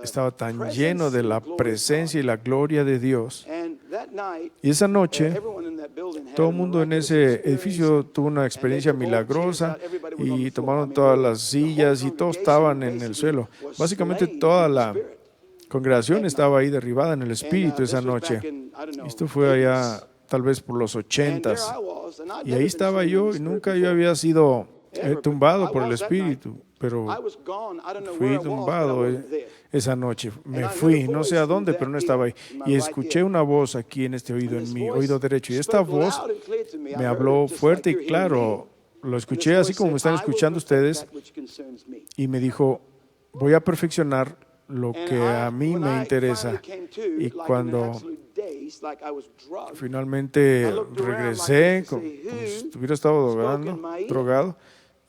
estaba tan lleno de la presencia y la gloria de Dios. Y esa noche Todo el mundo en ese edificio tuvo una experiencia milagrosa y tomaron todas las sillas y todos estaban en el suelo. Básicamente toda la congregación estaba ahí derribada en el espíritu esa noche. Esto fue allá tal vez por los 80s. Y ahí estaba yo y nunca yo había sido tumbado por el espíritu, pero fui tumbado esa noche. Me fui, no sé a dónde, pero no estaba ahí. Y escuché una voz aquí en este oído, en mi oído derecho. Y esta voz me habló fuerte y claro. Lo escuché así como me están escuchando ustedes. Y me dijo, voy a perfeccionar lo que a mí me interesa. Y cuando finalmente regresé, como si hubiera estado drogado,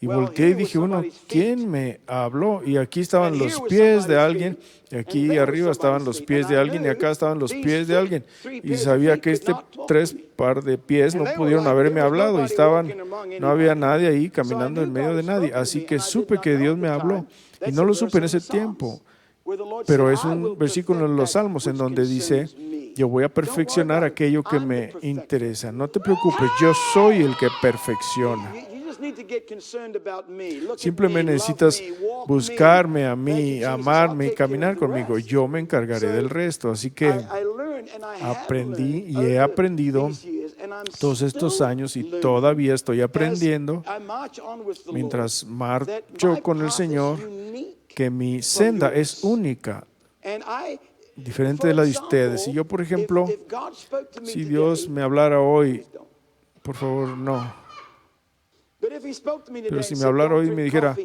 y volteé y dije, bueno, ¿quién me habló? Y aquí estaban los pies de alguien, y aquí arriba estaban los pies de alguien, y acá estaban los pies de alguien. Y sabía que tres par de pies no pudieron haberme hablado, y no había nadie ahí caminando en medio de nadie. Así que supe que Dios me habló, y no lo supe en ese tiempo. Pero es un versículo en los Salmos en donde dice, yo voy a perfeccionar aquello que me interesa. No te preocupes, yo soy el que perfecciona. Simplemente necesitas buscarme a mí, amarme y caminar conmigo. Yo me encargaré del resto. Así que aprendí y he aprendido todos estos años y todavía estoy aprendiendo mientras marcho con el Señor, que mi senda es única, diferente de la de ustedes. Y yo, por ejemplo, si Dios me hablara hoy, por favor, no. Pero si me hablara hoy y me dijera,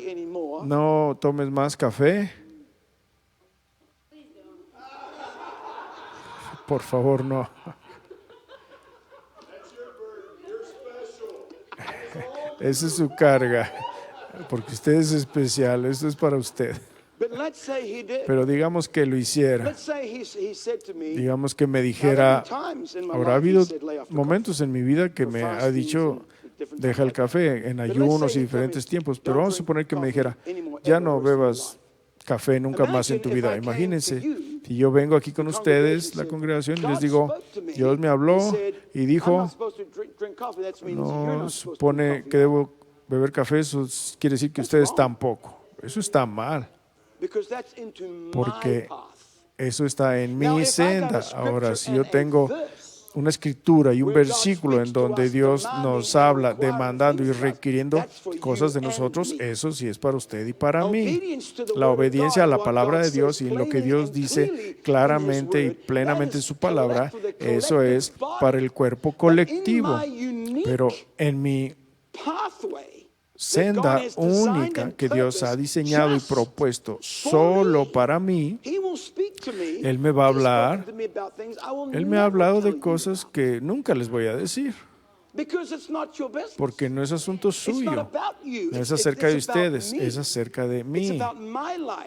no tomes más café, por favor, no. Esa es su carga, porque usted es especial, esto es para usted. Pero digamos que lo hiciera, digamos que me dijera, ahora ha habido momentos en mi vida que me ha dicho, deja el café en ayunos y diferentes tiempos, pero vamos a suponer que me dijera, ya no bebas café nunca más en tu vida. Imagínense, si yo vengo aquí con ustedes, la congregación, y les digo, Dios me habló y dijo, no supone que debo beber café, eso quiere decir que ustedes tampoco. Eso está mal, porque eso está en mi senda. Ahora, si yo tengo una escritura y un versículo en donde Dios nos habla demandando y requiriendo cosas de nosotros, eso sí es para usted y para mí. La obediencia a la palabra de Dios y en lo que Dios dice claramente y plenamente en su palabra, eso es para el cuerpo colectivo. Pero en mi senda única que Dios ha diseñado y propuesto solo para mí, Él me va a hablar. Él me ha hablado de cosas que nunca les voy a decir, porque no es asunto suyo, no es acerca de ustedes, es acerca de mí.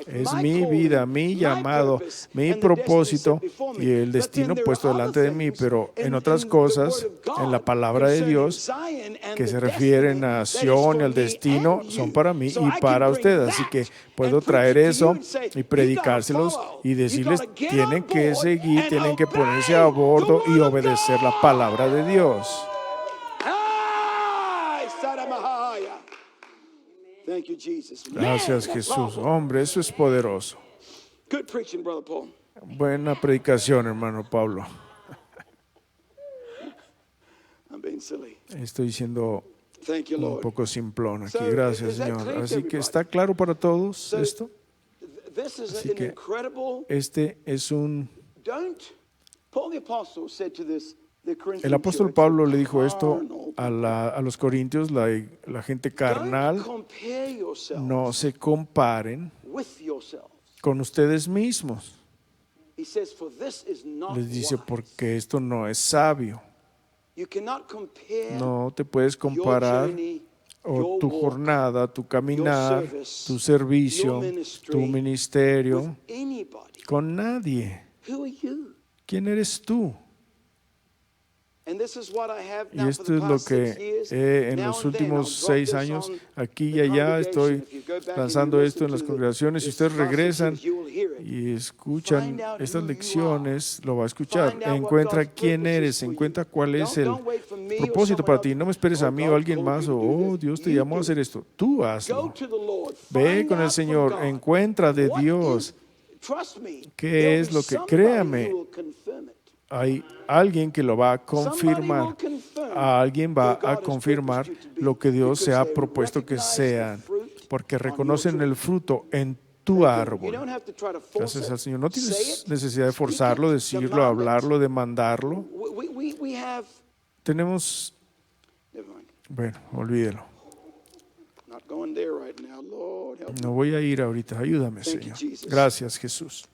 Es mi vida, mi llamado, mi propósito y el destino puesto delante de mí, pero en otras cosas, en la palabra de Dios, que se refieren a Sion y al destino, son para mí y para ustedes. Así que puedo traer eso y predicárselos y decirles, tienen que seguir, tienen que ponerse a bordo y obedecer la palabra de Dios. Gracias, Jesús. Hombre, eso es poderoso. Buena predicación, hermano Pablo. Estoy siendo un poco simplón aquí. Gracias, Señor. Así que está claro para todos esto. Así que este es un... El apóstol Pablo le dijo esto a los corintios, la gente carnal, no se comparen con ustedes mismos. Les dice, porque esto no es sabio. No te puedes comparar o tu jornada, tu caminar, tu servicio, tu ministerio con nadie. ¿Quién eres tú? Y esto es lo que en los últimos 6 años, aquí y allá, estoy lanzando esto en las congregaciones. Si ustedes regresan y escuchan estas lecciones, lo va a escuchar. Encuentra quién eres, encuentra cuál es el propósito para ti. No me esperes a mí o a alguien más, o oh, Dios te llamó a hacer esto. Tú hazlo. Ve con el Señor, encuentra de Dios qué es lo que, créame, hay alguien que lo va a confirmar. Alguien va a confirmar lo que Dios se ha propuesto que sean, porque reconocen el fruto en tu árbol. Gracias al Señor. No tienes necesidad de forzarlo, decirlo, hablarlo, demandarlo. Tenemos... Bueno, olvídelo. No voy a ir ahorita. Ayúdame, Señor. Gracias, Jesús.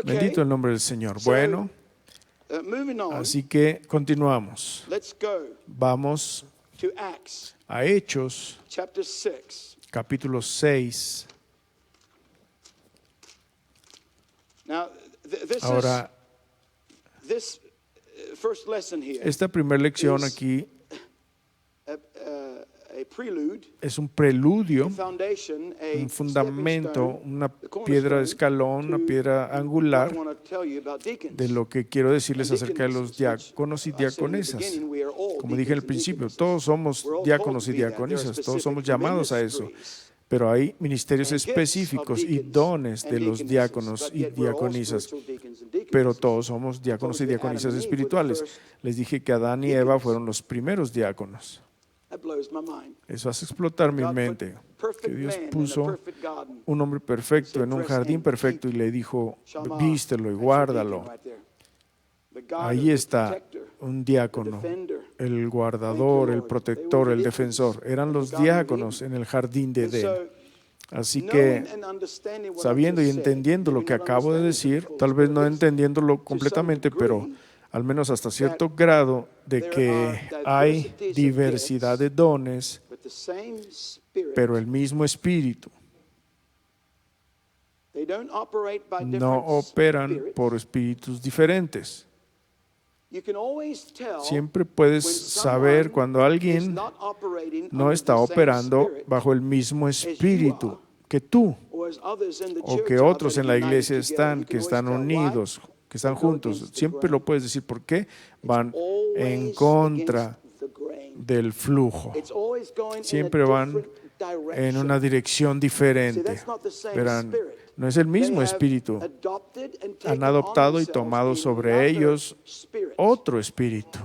Bendito el nombre del Señor. Bueno, así que continuamos. Vamos a Hechos, capítulo 6. Ahora, esta primera lección aquí es un preludio, un fundamento, una piedra de escalón, una piedra angular de lo que quiero decirles acerca de los diáconos y diaconisas. Como dije al principio, todos somos diáconos y diaconisas, todos somos llamados a eso. Pero hay ministerios específicos y dones de los diáconos y diaconisas. Pero todos somos diáconos y diaconisas espirituales. Les dije que Adán y Eva fueron los primeros diáconos. Eso hace explotar mi mente. Que Dios puso un hombre perfecto en un jardín perfecto y le dijo, vístelo y guárdalo. Ahí está un diácono, el guardador, el protector, el defensor. Eran los diáconos en el jardín de Edén. Así que, sabiendo y entendiendo lo que acabo de decir, tal vez no entendiéndolo completamente, pero al menos hasta cierto grado, de que hay diversidad de dones, pero el mismo Espíritu. No operan por espíritus diferentes. Siempre puedes saber cuando alguien no está operando bajo el mismo espíritu que tú, o que otros en la iglesia están, que están unidos, que están juntos. Siempre lo puedes decir. ¿Por qué? Van en contra del flujo. Siempre van en una dirección diferente. Verán, no es el mismo espíritu. Han adoptado y tomado sobre ellos otro espíritu.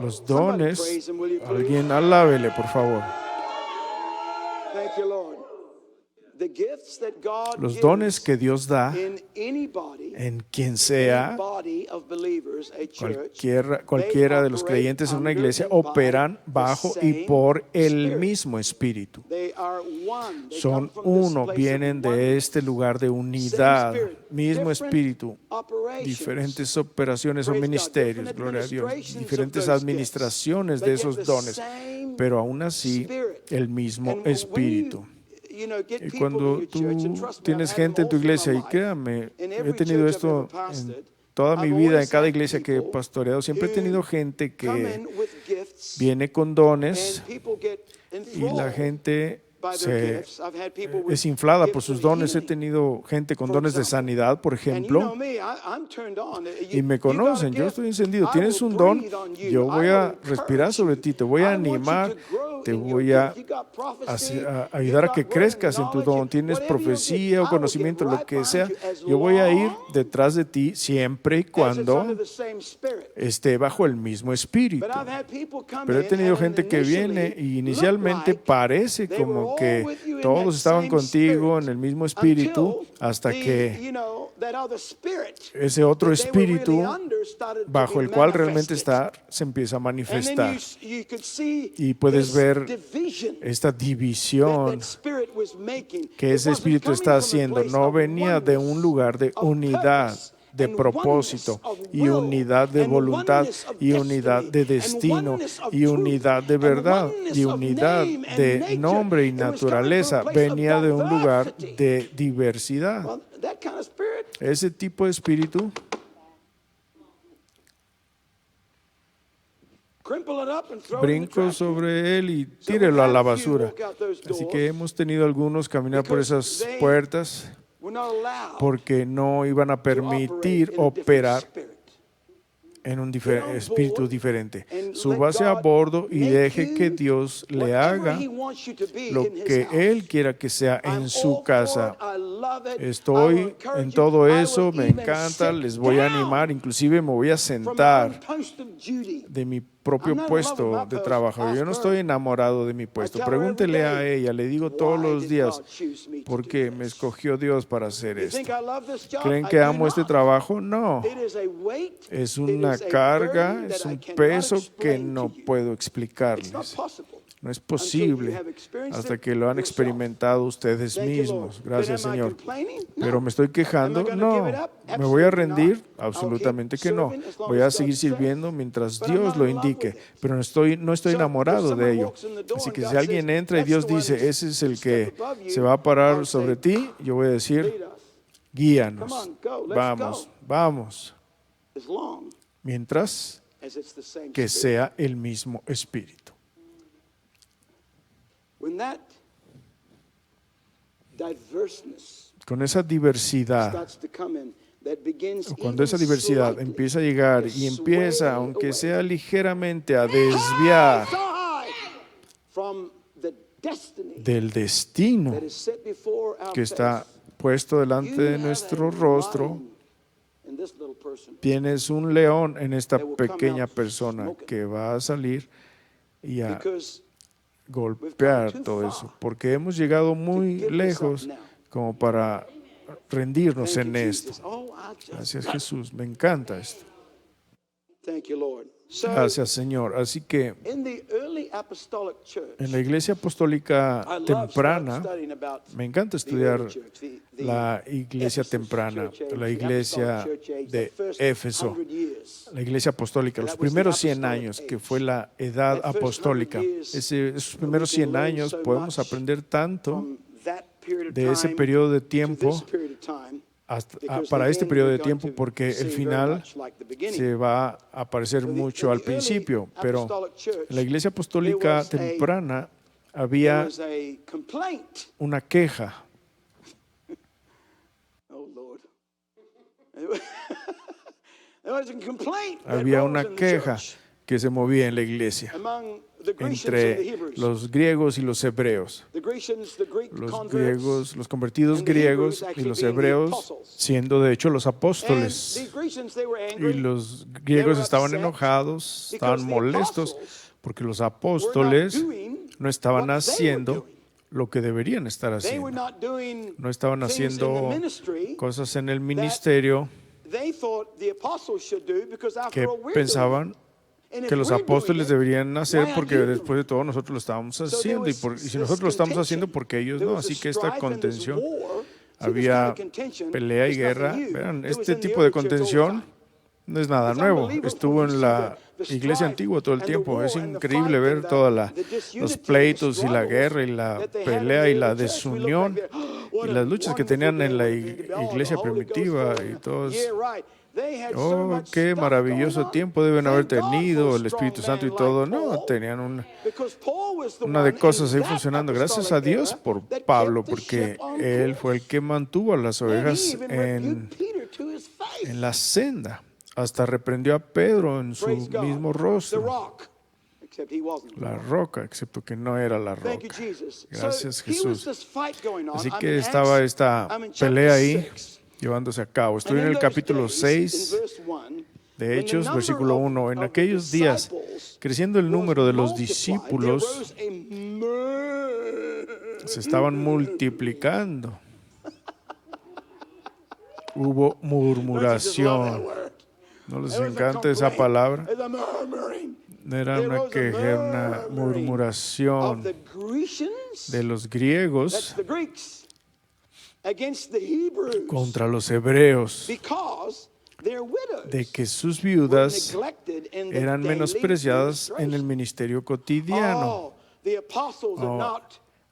Los dones, alguien alábele, por favor. Los dones que Dios da en quien sea, cualquiera de los creyentes en una iglesia, operan bajo y por el mismo Espíritu. Son uno, vienen de este lugar de unidad, mismo Espíritu, diferentes operaciones o ministerios, gloria a Dios, diferentes administraciones de esos dones, pero aún así el mismo Espíritu. Y cuando tú tienes gente en tu iglesia, y créame, he tenido esto en toda mi vida, en cada iglesia que he pastoreado, siempre he tenido gente que viene con dones y la gente es inflada por sus dones. He tenido gente con dones de sanidad, por ejemplo, y me conocen. Yo estoy encendido. Tienes un don, yo voy a respirar sobre ti, te voy a animar, te voy a ayudar a que crezcas en tu don. Tienes profecía o conocimiento, lo que sea, yo voy a ir detrás de ti siempre y cuando esté bajo el mismo espíritu. Pero he tenido gente que viene y inicialmente parece como que todos estaban contigo en el mismo espíritu, hasta que ese otro espíritu bajo el cual realmente está se empieza a manifestar, y puedes ver esta división que ese espíritu está haciendo. No venía de un lugar de unidad de propósito y unidad de voluntad y unidad de destino y unidad de verdad y unidad de nombre y naturaleza. Venía de un lugar de diversidad. Ese tipo de espíritu brinco sobre él y tírelo a la basura. Así que hemos tenido algunos caminar por esas puertas porque no iban a permitir operar en un espíritu diferente. Súbase a bordo y deje que Dios le haga lo que Él quiera que sea en su casa. Estoy en todo eso, me encanta, les voy a animar, inclusive me voy a sentar de mi propio puesto de trabajo. Yo no estoy enamorado de mi puesto. Pregúntele a ella, le digo todos los días, ¿por qué me escogió Dios para hacer esto? ¿Creen que amo este trabajo? No. Es una carga, es un peso que no puedo explicarles. No es posible hasta que lo han experimentado ustedes mismos. Gracias, Señor. Pero me estoy quejando. No, me voy a rendir. Absolutamente que no. Voy a seguir sirviendo mientras Dios lo indique. Pero no estoy enamorado de ello. Así que si alguien entra y Dios dice, ese es el que se va a parar sobre ti, yo voy a decir, guíanos. Vamos, vamos. Mientras que sea el mismo Espíritu. Con esa diversidad, cuando esa diversidad empieza a llegar y empieza, aunque sea ligeramente, a desviar del destino que está puesto delante de nuestro rostro, tienes un león en esta pequeña persona que va a salir y a golpear todo eso, porque hemos llegado muy lejos como para rendirnos en esto. Gracias, Jesús. Me encanta esto. Gracias, Señor. Así que en la iglesia apostólica temprana, me encanta estudiar la iglesia temprana, la iglesia de Éfeso, la iglesia apostólica, los primeros 100 años, que fue la edad apostólica. Esos primeros 100 años podemos aprender tanto de ese periodo de tiempo para este periodo de tiempo, porque el final se va a parecer mucho al principio, pero en la iglesia apostólica temprana había una queja. Había una queja que se movía en la iglesia entre los griegos y los hebreos. Los griegos, los convertidos griegos y los hebreos siendo de hecho los apóstoles. Y los griegos estaban enojados, estaban molestos porque los apóstoles no estaban haciendo lo que deberían estar haciendo. No estaban haciendo cosas en el ministerio que pensaban que los apóstoles deberían hacer, porque después de todo nosotros lo estábamos haciendo, y si nosotros lo estamos haciendo, porque ellos no. Así que esta contención, había pelea y guerra. Vean, este tipo de contención no es nada nuevo, estuvo en la iglesia antigua todo el tiempo. Es increíble ver todos los pleitos y la guerra y la pelea y la desunión y las luchas que tenían en la iglesia primitiva y todos. Oh, qué maravilloso tiempo deben haber tenido el Espíritu Santo y todo. No, tenían una de cosas ahí funcionando. Gracias a Dios por Pablo, porque él fue el que mantuvo a las ovejas en la senda. Hasta reprendió a Pedro en su mismo rostro. La roca, excepto que no era la roca. Gracias, Jesús. Así que estaba esta pelea ahí llevándose a cabo. Estoy en el capítulo 6 de Hechos, versículo 1. En aquellos días, creciendo el número de los discípulos, se estaban multiplicando. Hubo murmuración. ¿No les encanta esa palabra? Era una queja, una murmuración de los griegos contra los hebreos, de que sus viudas eran menospreciadas en el ministerio cotidiano.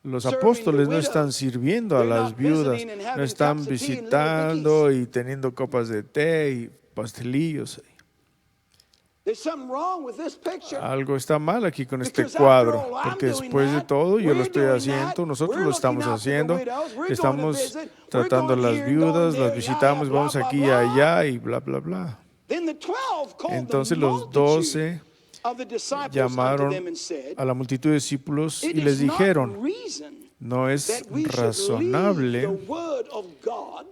Los apóstoles no están sirviendo a las viudas, no están visitando y teniendo copas de té y pastelillos. There's something wrong with this picture. Algo está mal aquí con este Because cuadro, after all, I'm porque doing después de that, todo yo lo we're estoy doing haciendo, that, nosotros we're lo estamos looking after the haciendo, widows, we're going to estamos visit, we're tratando a going las here and viudas, going las there, visitamos, blah, vamos blah, aquí y blah, blah. allá y bla, bla, bla. Then the 12 called Entonces the los multitude 12 of the disciples unto llamaron them and said, a la multitud de discípulos y "It les is not dijeron, reason no es that we should leave the razonable, word of God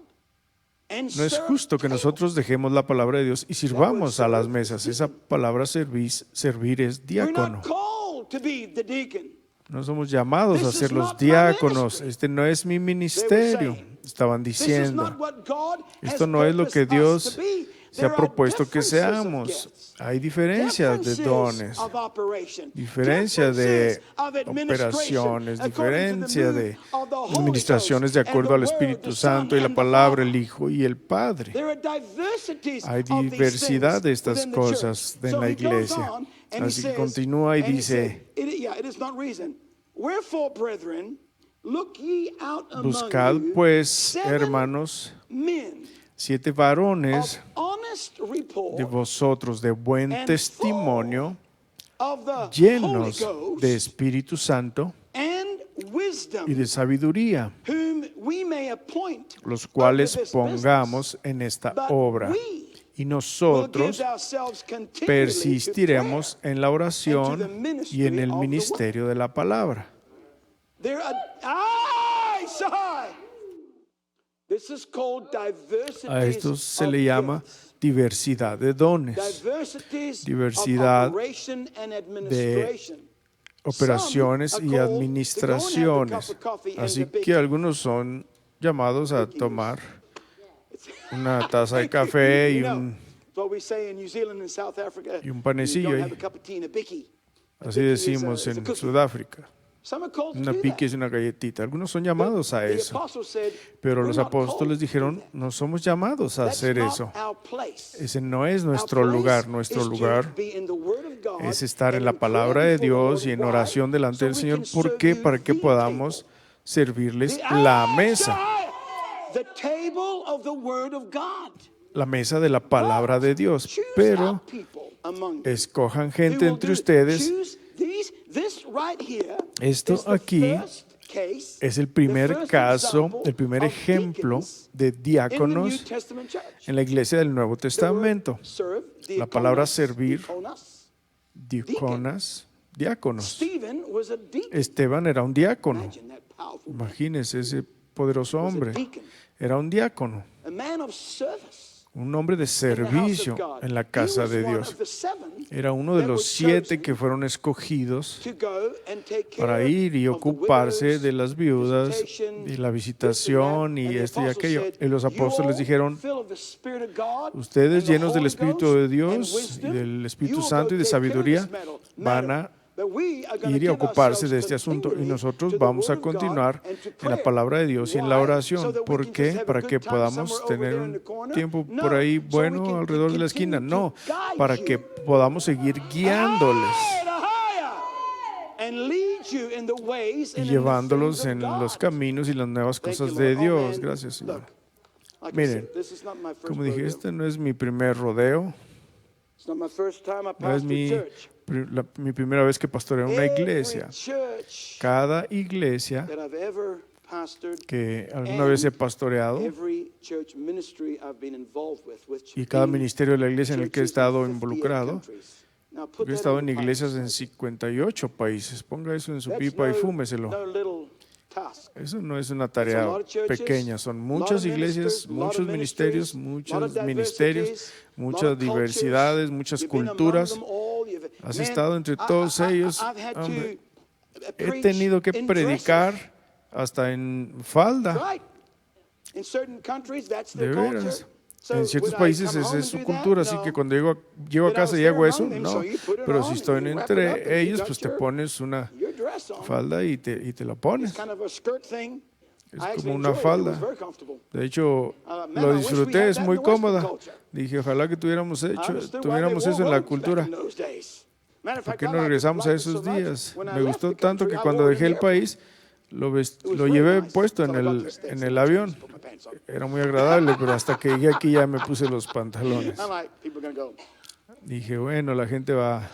and no es serve justo que tables." nosotros dejemos la palabra de Dios y sirvamos a las mesas. Esa palabra servir es We're diácono. not called to be the deacon. No somos llamados a This is ser los not my diáconos. ministry. Este no es mi ministerio. saying. Estaban This is diciendo. not what God has Esto no es lo que purposed us Dios to be. se ha There are propuesto que differences of seamos. gifts, Hay diferencias de differences dones, of operation, diferencia de differences of administration, operaciones, according to the diferencia move de of the Holy administraciones de Ghost, acuerdo and al the Espíritu Word, the Santo y Son, la and the palabra, Father. el Hijo y el Padre. There are diversities Hay of these diversidad things de estas within the cosas church. en la So he goes iglesia. on, and he Así que says- continúa y and he dice, said, it is not reason. Wherefore, brethren, look ye out among buscad you pues, 7 hermanos, men 7 of varones honest report, de vosotros de buen and testimonio, of the llenos Holy Ghost de Espíritu Santo and wisdom, y de sabiduría, whom we may appoint los cuales over this pongamos en esta business. But obra. we Y will nosotros give ourselves continually persistiremos to prayer. en la oración and to the ministry y en el of the ministerio de la palabra. There are, ay, sorry. This is called diversities A esto se of le llama gifts. diversidad de dones, Diversities diversidad of operation and administration. operaciones Some y are called administraciones. to go and have the cup of coffee and Así the big- que algunos son llamados a tomar una taza de café y You know, un, it's what we say in New Zealand and South Africa. y un panecillo You don't ahí. have a cup of tea and a bicky. así decimos is a en cookie. Sudáfrica. Some are called to Una do pique es that. una galletita. Algunos son llamados a The eso. apostle said, Pero "We're los not called apóstoles to do dijeron, that. no somos llamados a That's hacer not eso. our place. Ese no es Our nuestro place lugar. Nuestro is to lugar be in the Word of God es estar en and la in palabra prayer de before the Dios y Lord. en oración Why? delante del So we Señor. can ¿Por serve qué? you Para que the podamos table. servirles The- la Ah, mesa. The table of the Word of God. La mesa de la palabra de Dios. Choose Pero out people among you escojan who gente will entre do it. ustedes. Choose this right here Esto is the aquí first case, es el the primer first caso, example el primer of ejemplo deacons de in the New diáconos Testament church. en la iglesia del Nuevo The word Testamento. serve, La palabra diakonos, servir, diakonos. diáconas, diáconos. Stephen was a deacon. Esteban era un diácono. Imagine that powerful man. Imagínense ese poderoso Was a hombre. deacon. Era un diácono, A man of service un hombre de in the house servicio of God. en la He casa was de one Dios. of the 7 Era uno de that los were 7 chosen que fueron escogidos to go and take care para ir y of the ocuparse widows, de las viudas visitation, y la this visitación and that. y And the esto y apostle aquello. said, Y los apóstoles "You dijeron, full of the Spirit of God ustedes and the llenos del Holy Espíritu Ghost de and Dios y wisdom, del you Espíritu will Santo go y de take care of sabiduría this van a But we are gonna ir y give ocuparse ourselves de este asunto y continually nosotros to the vamos a Word of God continuar and to en la prayer. palabra de Dios y en la Why? oración. So that we ¿Por can just qué? have a Para good que time podamos somewhere over tener there in un the corner? tiempo No. por ahí So we bueno can alrededor de la esquina. continue No, to guide para you. que podamos seguir guiándoles And lead you in the ways y and in the llevándolos things en of los God. caminos y las nuevas Thank cosas you, de Lord. Oh, Dios. man. Gracias, Señor. Look, like I Miren, said, this is not my first como dije, rodeo. este no es mi primer rodeo, It's not my first time I no es pastored mi, church. mi primera vez que pastoreo una Every iglesia. church Cada iglesia that I've ever pastored, que alguna vez he pastoreado every church ministry I've been involved with, which y cada means ministerio de la iglesia en el que he churches in estado 58 involucrado, countries. Now put porque he that estado en into iglesias en context. 58 países. Ponga eso en su That's pipa y no fúmeselo. little task. Eso no es una It's a tarea lot of churches, pequeña, son lot muchas of iglesias, ministers, lot of muchos ministerios, ministries, lot of muchos ministerios, diversities, lot muchas of cultures. diversidades, muchas You've been among culturas. them all. You've- Has Man, estado entre todos ellos. I've had to Hombre, he preach tenido que in predicar dresses. hasta en falda. Right. In certain countries, that's De their veras. culture. So En ciertos would I países come esa home es and su do cultura, that? así que No. cuando llego a But I casa was y hago there eso, among them, no. so you put it Pero on si and estoy you wrap it up entre and you ellos, got pues te your- pones una Your dress on. falda y te la pones. It's kind of a skirt thing. Es I actually como una enjoyed it. It falda. was very comfortable. De hecho, Man, lo I wish we disfruté, had es that in muy the Western cómoda. culture. Dije, ojalá que tuviéramos I understood why they tuviéramos wore eso en la robes back cultura. in those days. Matter of ¿Por fact, qué I no liked it regresamos a so esos much. días? When I Me left gustó the tanto country, que I cuando wore it dejé in el the airport. país, lo It was lo very llevé nice puesto until I got to the States en and el I avión. changed, put my pants on. Era muy agradable, pero hasta que llegué aquí ya me puse los pantalones. I'm like, people are going to go, Dije, bueno, la gente va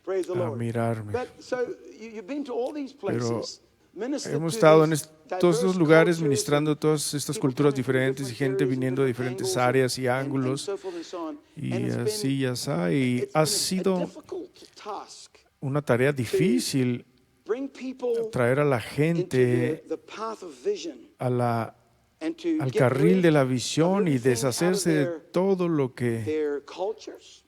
Praise the a Lord. mirarme. But so you've been to all these places. ministered Hemos to estado en these todos estos diverse lugares cultures ministrando and todas estas people culturas coming from diferentes y different gente areas and viniendo de different diferentes angles áreas y and ángulos so forth and so on. y And it's así been- y así. Y it's ha been a sido difficult task una tarea difícil bring people traer a la into gente the path of vision and to al get carril rid de la of visión y everything out of deshacerse de todo their cultures.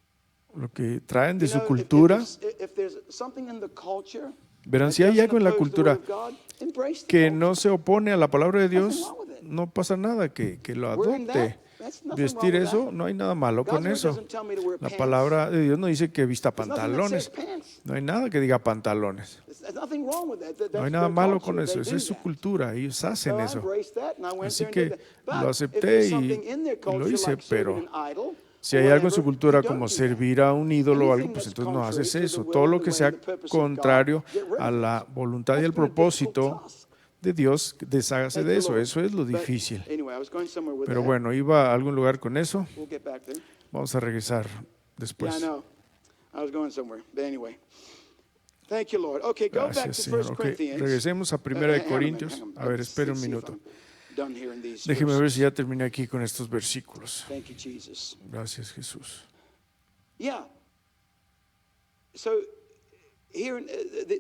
lo que traen de You su know, cultura. if there's something in the culture Verán, that si hay doesn't algo en la oppose the cultura word of God, embrace the que culture. no se opone a la palabra de Dios, Nothing wrong with it. no pasa nada que lo Wearing adopte. that, that's nothing Vestir wrong with eso, that. no hay nada malo God's con word eso. doesn't tell me to wear La pants. palabra de Dios no dice que vista There's nothing that says pantalones. pants. No hay nada que diga pantalones. There's nothing wrong with that. No That's hay nada their malo culture. con eso. They Esa do es su that. cultura. Ellos So hacen I eso. embraced that and I went Así there and did que that. lo But acepté if there's y something in their lo culture, hice, like serving pero an idol, si or hay algo en su whatever, cultura you don't como do that. servir a un ídolo o algo, Anything pues that's entonces no haces contrary to eso. the will Todo and lo the que way sea and the purpose of God, contrario get rid of a it. la voluntad y That's el been a difficult propósito task. de Dios, deshágase Thank de you, eso. Lord. Eso es lo But difícil. anyway, I was going somewhere with Pero that. bueno, iba a algún lugar con eso. We'll get back there. Vamos a regresar Yeah, I después. know. I was going somewhere. But anyway. Thank you, Lord. Okay, go back Gracias, to Señor. 1 Ok, Corinthians. regresemos a Primera de Hang on a minute, Corintios. hang on. A ver, Let's espere un see if minuto. I'm done here in these Déjeme ver verses. si ya terminé aquí con estos versículos. Thank you, Jesus. Gracias, Jesús. Yeah. So here,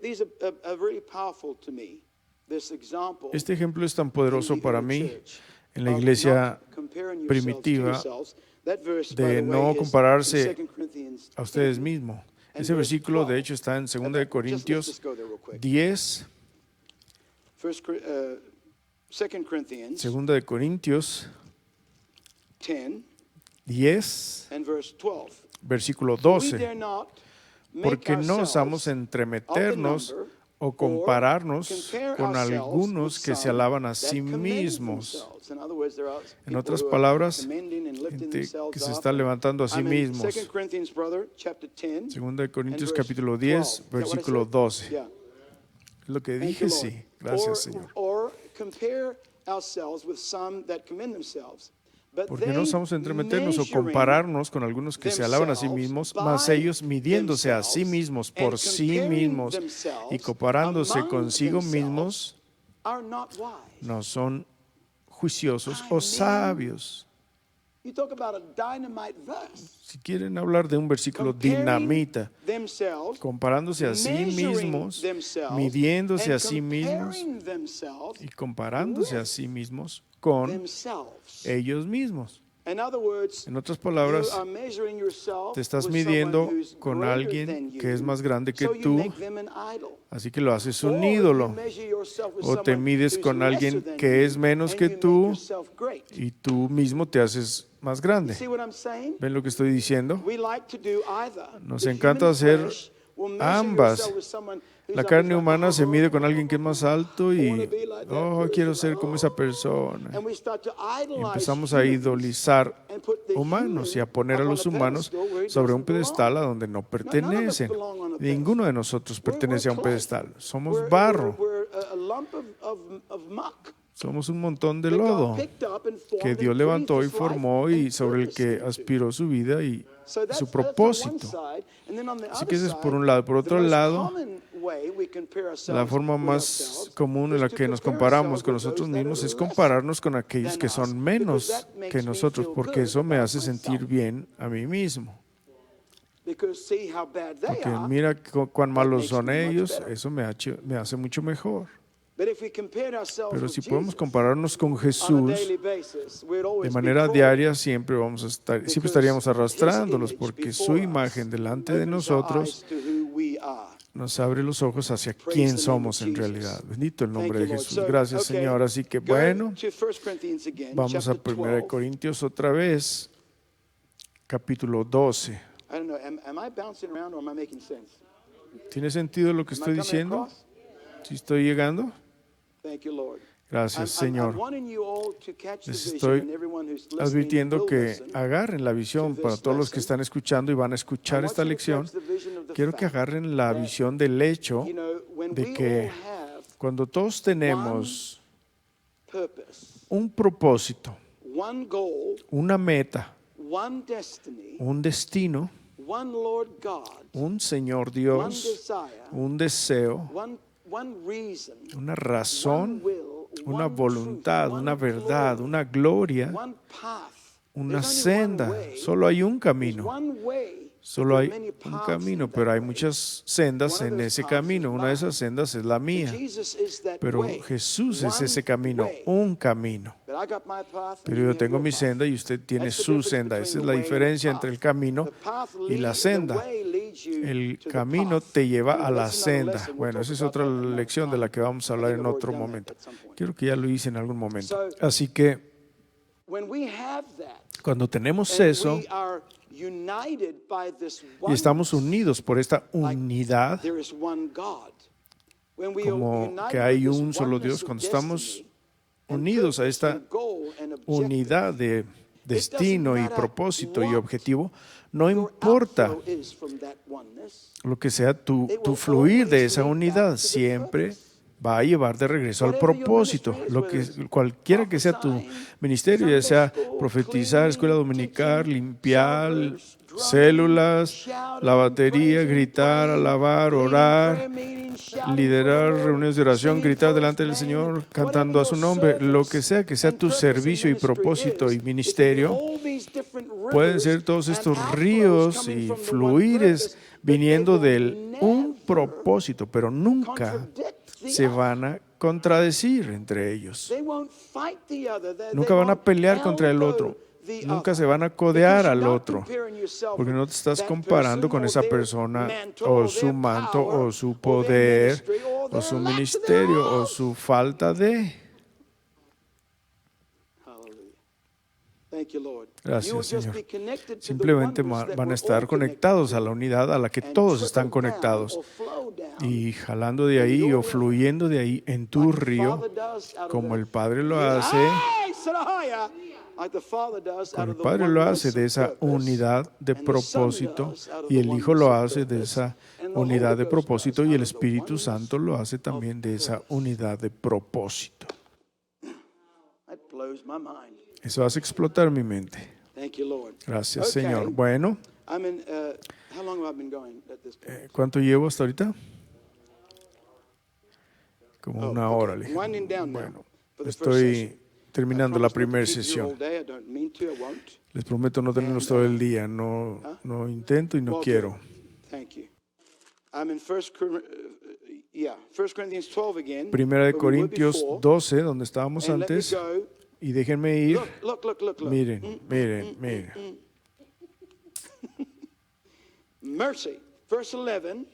these are very powerful to me. This example Este ejemplo es tan poderoso in the para early mí church en la of iglesia not comparing yourselves to primitiva yourselves. That verse, by de the no way, is compararse in 2 Corinthians a ustedes 10. mismos. And Ese verse versículo, 12. de hecho, está en 2 de Let's Corintios just go there real quick. 10, 2 Corinthians 2 de Corintios 10 10, and verse 12. versículo We 12. dare not make Porque no ourselves osamos of entremeternos the number o or compararnos compare con ourselves algunos with que se some alaban a that sí commend mismos. themselves. In other words, there are En people otras who are palabras, commending and lifting gente themselves que se up. está levantando a sí I'm in mismos. 2 Corinthians, brother, chapter 10. 2 de Corintios and verse capítulo 12. 10, Is that what I versículo said? 12. Yeah. Es lo que Thank dije, you, Lord. sí. Gracias, Señor. Or compare ourselves with some that commend themselves. But Porque they no osamos entremeternos o measuring compararnos con algunos que se alaban a sí mismos, mas ellos midiéndose a sí mismos por sí mismos y comparándose consigo mismos, are not wise. no son juiciosos o sabios. You talk about a dynamite verse. Si quieren hablar de un versículo dinamita, Themselves, comparándose a sí measuring mismos, themselves, midiéndose and a sí mismos comparing themselves y comparándose a sí mismos con themselves. ellos mismos. In other words, En otras you palabras, are measuring yourself te estás with midiendo someone who's con greater alguien than you, que es más grande que so you tú, make them an idol. así que lo haces Or un you ídolo. measure yourself with O te someone mides who's con lesser alguien than que you, es menos and que you make tú yourself great. y tú mismo te haces más grande. See what I'm saying? ¿Ven lo que estoy diciendo? We like to do either. Nos The encanta human hacer flesh will measure ambas. yourself with someone who's La up carne as humana like, se mide con alguien que es más alto y, wanna be like that oh, quiero person. ser como esa persona. And we start to Y idolize empezamos a humans idolizar and put the humanos y a human poner a up on los a humanos pedestal where it sobre un doesn't belong. pedestal a donde no pertenecen. belong on a Ninguno de nosotros pertenece a un We're clay. pedestal. Somos barro. We're a lump of muck Somos un montón de that God lodo picked up and formed que and Dios breathed levantó y His life formó y and sobre el purpose que into. aspiró su vida y So that's su on one propósito. side. And then on the Así other que ese es por side, un lado. Por the otro most lado, common way we compare ourselves la forma with más ourselves común en is la to que nos compare comparamos con ourselves with nosotros those that mismos are es lesser compararnos con aquellos than que us, son because menos that makes que me nosotros, feel porque good eso me about hace sentir myself. bien a mí mismo. Because see how bad they Porque are. mira cuán malos makes son me much ellos, better. eso me hace mucho mejor. But if we compared ourselves Pero with si podemos Jesus compararnos con on a Jesús daily basis, we'd de always be manera caught. diaria, siempre estaríamos arrastrándolos, His image porque su before us imagen delante de opens our nosotros eyes to who we are. nos abre los ojos hacia Praise quién the name somos of en Jesus. realidad. Bendito el nombre Thank de you, Lord. Jesús. So, Gracias, okay, Señor. Así que go bueno, to 1 Corinthians again, vamos a chapter 1 12. Corintios otra vez, capítulo 12. I don't know, am I bouncing around or am I making sense? ¿Tiene sentido lo que Am I estoy coming diciendo? across? ¿Sí estoy llegando? Thank you, Lord. Gracias, Señor. I'm wanting you all to catch the Les vision, estoy and everyone who's listening advirtiendo will que listen. agarren la visión para todos los que están escuchando y van a escuchar I esta want you to lección. catch the vision of the Quiero que fact agarren la that, visión del hecho you know, when de we que all have cuando todos tenemos purpose, un propósito, one goal, una meta, one destiny, un destino, one Lord God, un Señor one Dios, desire, un deseo, one reason, una one razón, will, una one voluntad, truth, una one verdad, glory, una gloria, one path. una There's only one senda. way. Solo hay un There's camino. one way, Solo but hay there are many un paths camino, in pero that hay way. muchas sendas One of en those ese paths camino. is Una de mine. esas sendas es la mía. Jesus is that Pero way. Jesús es One ese camino, way. un camino. But I got my path, and Pero you yo have tengo your mi path. senda y usted tiene That's the su difference senda. between Esa es the la way and the diferencia path. entre el camino The path y la the senda. way leads you El to the camino path. te lleva a Anyway, la that's another senda. lesson. We'll Bueno, talk esa es about otra that another lección de la que vamos a time. hablar I en think I've otro already done momento. that at some point. Creo que ya lo hice en algún momento. So- Así que When we have that, cuando tenemos and eso we are united by this y estamos oneness, unidos por esta like unidad, there is one God. When we are como united que hay with this un solo oneness Dios, of cuando estamos destiny and unidos a purpose esta and goal and objective, unidad de destino y matter propósito y what objetivo, no your importa outflow is from that oneness, lo que sea tu it will fluir de always esa lead back unidad, to the siempre purpose. va a llevar de regreso al Whatever your propósito. ministry is, Lo que, whether it's cualquiera que sea tu prophesying, ministerio, ya sea Sunday school, profetizar, escuela cleaning, dominical, teaching, limpiar, servers, drumming, células, shouting, la batería, praising, gritar, praying, alabar, leading orar, prayer meetings, shouting liderar for the Lord, reuniones de oración, singing gritar for delante del His Señor, name, cantando a whatever su your nombre, lo service que sea and tu purpose and servicio y ministry propósito is, y if ministerio, all these different pueden rivers ser todos and estos outflows ríos coming y from the one fluires purpose, that viniendo they will del un never propósito, pero nunca contradict the se other. van a contradecir entre ellos. They won't fight the other. Nunca They van a won't pelear contra el elbow otro. the Nunca other. se van a codear Because al you're not otro. comparing yourself Porque with no te estás that comparando person con or esa their persona mantle o or su their manto power o su or their poder ministry or o their su lack ministerio o thereof. su falta de. Hallelujah. Thank you, Lord. Gracias, You will just Señor. be connected to the Simplemente oneness that van a we're estar all conectados connected a to. la unidad a la que And todos están trickle down conectados or flow down y jalando de ahí o fluyendo de ahí en tu like the río, Father does out of como the- el Padre lo hace. Ay, Sarahaya. Like the Father does Como out el of the Padre lo oneness hace de of esa purpose, unidad de and the Son propósito does out of y the el Hijo oneness lo of hace de purpose, esa and the unidad Holy de Ghost propósito does y out el of the Espíritu oneness Santo lo hace también of de esa purpose. unidad de propósito. That blows my mind. Eso hace explotar mi mente. Thank you, Lord. Gracias, Okay. Señor. Bueno, I'm in, how long have I been going at this point? ¿cuánto llevo hasta ahorita? Como una okay. hora, le dije. Winding down now Bueno, for the first estoy session. terminando I la promise not primera to keep you all sesión. day. I don't mean to, I won't. Les prometo no tenerlos todo el día. No intento y no Well, quiero. good. Thank you. I'm in 1 Corinthians 12 again. Primera de where we were Corintios before. 12, donde estábamos And let me antes. go. Y déjenme ir. Look. Miren, miren. Mercy. Verse 11.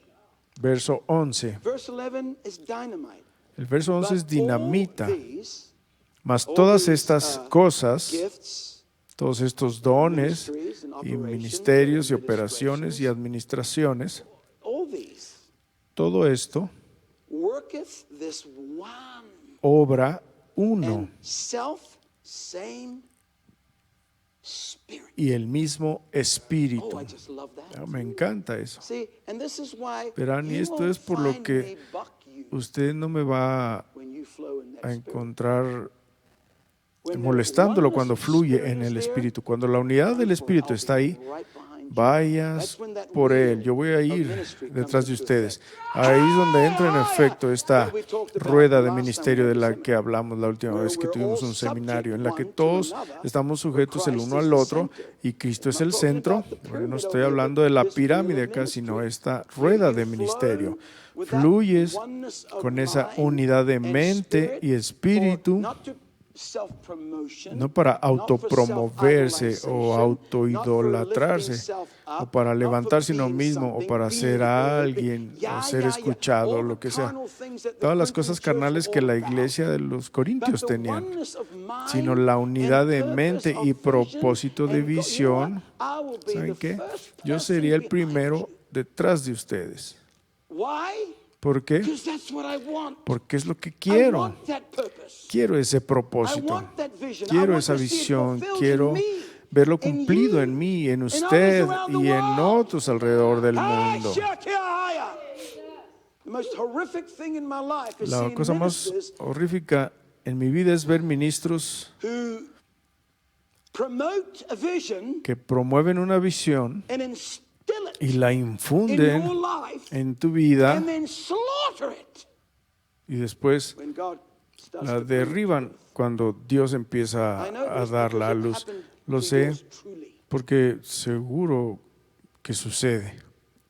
Verso 11. Verse 11 is dynamite. El verso 11 es But all dinamita. these, Mas all todas these, estas cosas, gifts, todos estos dones ministries and y operations ministerios y and operaciones y administraciones, all these todo esto worketh this one obra uno and self-same Spirit. y el mismo espíritu. Oh, I just love that. Me encanta eso. See, and this is why Verán, y you esto won't es por lo find que me buck you Usted no me va when you flow in that a spirit. encontrar When the molestándolo oneness cuando of fluye spirit en is el there, Espíritu. Cuando la unidad del Espíritu está ahí, right behind you. vayas That's when that por él. wheel Yo voy a of ir ministry detrás de comes into ustedes. effect. Ahí es donde entra en efecto esta That we talked about rueda the de last ministerio time de we had la the que hablamos la última Where vez que we're tuvimos all un seminario, en la que subject one to todos another, estamos sujetos el Christ uno is al the otro center. y Cristo es I'm el not talking centro. about the Bueno, pyramid no over estoy here, hablando but de la this wheel pirámide of acá, sino ministry. esta Where rueda you de flow ministerio. with that Fluyes oneness of con esa mind unidad de and mente spirit y espíritu, for not to self-promotion, no para not for autopromoverse self-idolization, o not for autoidolatrarse, lifting self up, o para not for levantarse uno being mismo, o something, para being ser heard, alguien, yeah, o ser yeah, escuchado, all lo the que sea. carnal things that the Todas las Corinthian cosas church carnales were que all la about. iglesia de los But corintios the tenían, oneness of mind sino la unidad and de purpose mente of y vision propósito de and go- visión. You know what? I will be ¿Saben the qué? first Yo person sería el behind primero you. detrás de ustedes. Why? ¿Por qué? Because that's what I want. Porque es lo que I quiero. want that purpose. Quiero ese I propósito. want that vision. I Quiero want esa to see it visión. fulfilled Quiero in me, verlo in cumplido you, en mí, en in usted others around the y en world. otros alrededor del Ay, mundo. Shekiah. The most horrific thing in my life is La seeing cosa más ministers horrífica en mi vida es ver ministros who promote a vision que promueven una visión and instill it y la in infunden your life en tu vida and then slaughter it y después when God starts la to bring it derriban cuando Dios empieza I know a this dar because la it luz. happened Lo to sé yours truly. porque seguro que sucede.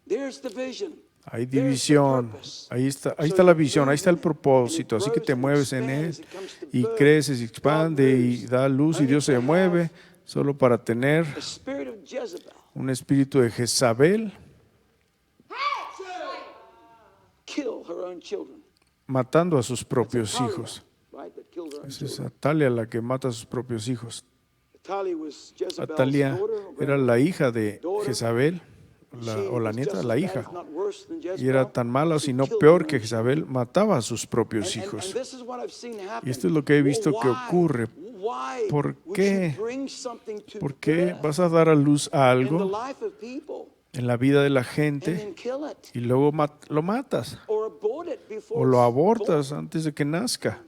There's the vision. Hay There's the división, purpose. ahí So está la you visión, move ahí está el in it, propósito, and it así que te grows and mueves en él expands, it comes to y birth. creces, y God expande y moves da luz y only Dios se to mueve have solo para tener the spirit of Jezebel un espíritu de Jezabel kill her own children. matando a sus That's propios Athaliah, hijos. right, that killed her own Esa es children. Atalia la que mata a sus propios hijos. Athaliah was Jezebel's Atalia daughter, or era la hija de daughter. Jezabel, She o la was nieta, just la as bad, hija. if not worse than Y Jezebel. era tan mala, She si no killed peor her que own Jezabel, mataba a sus propios children. hijos. And this is what I've seen happen. Y esto es lo que he visto que Why? ocurre. Why ¿Por would qué? you bring something to ¿Por qué birth vas a dar a luz a in the algo life of people en la vida de la and gente then kill it y luego lo matas or abort it before o lo it's abortas born? antes de que nazca?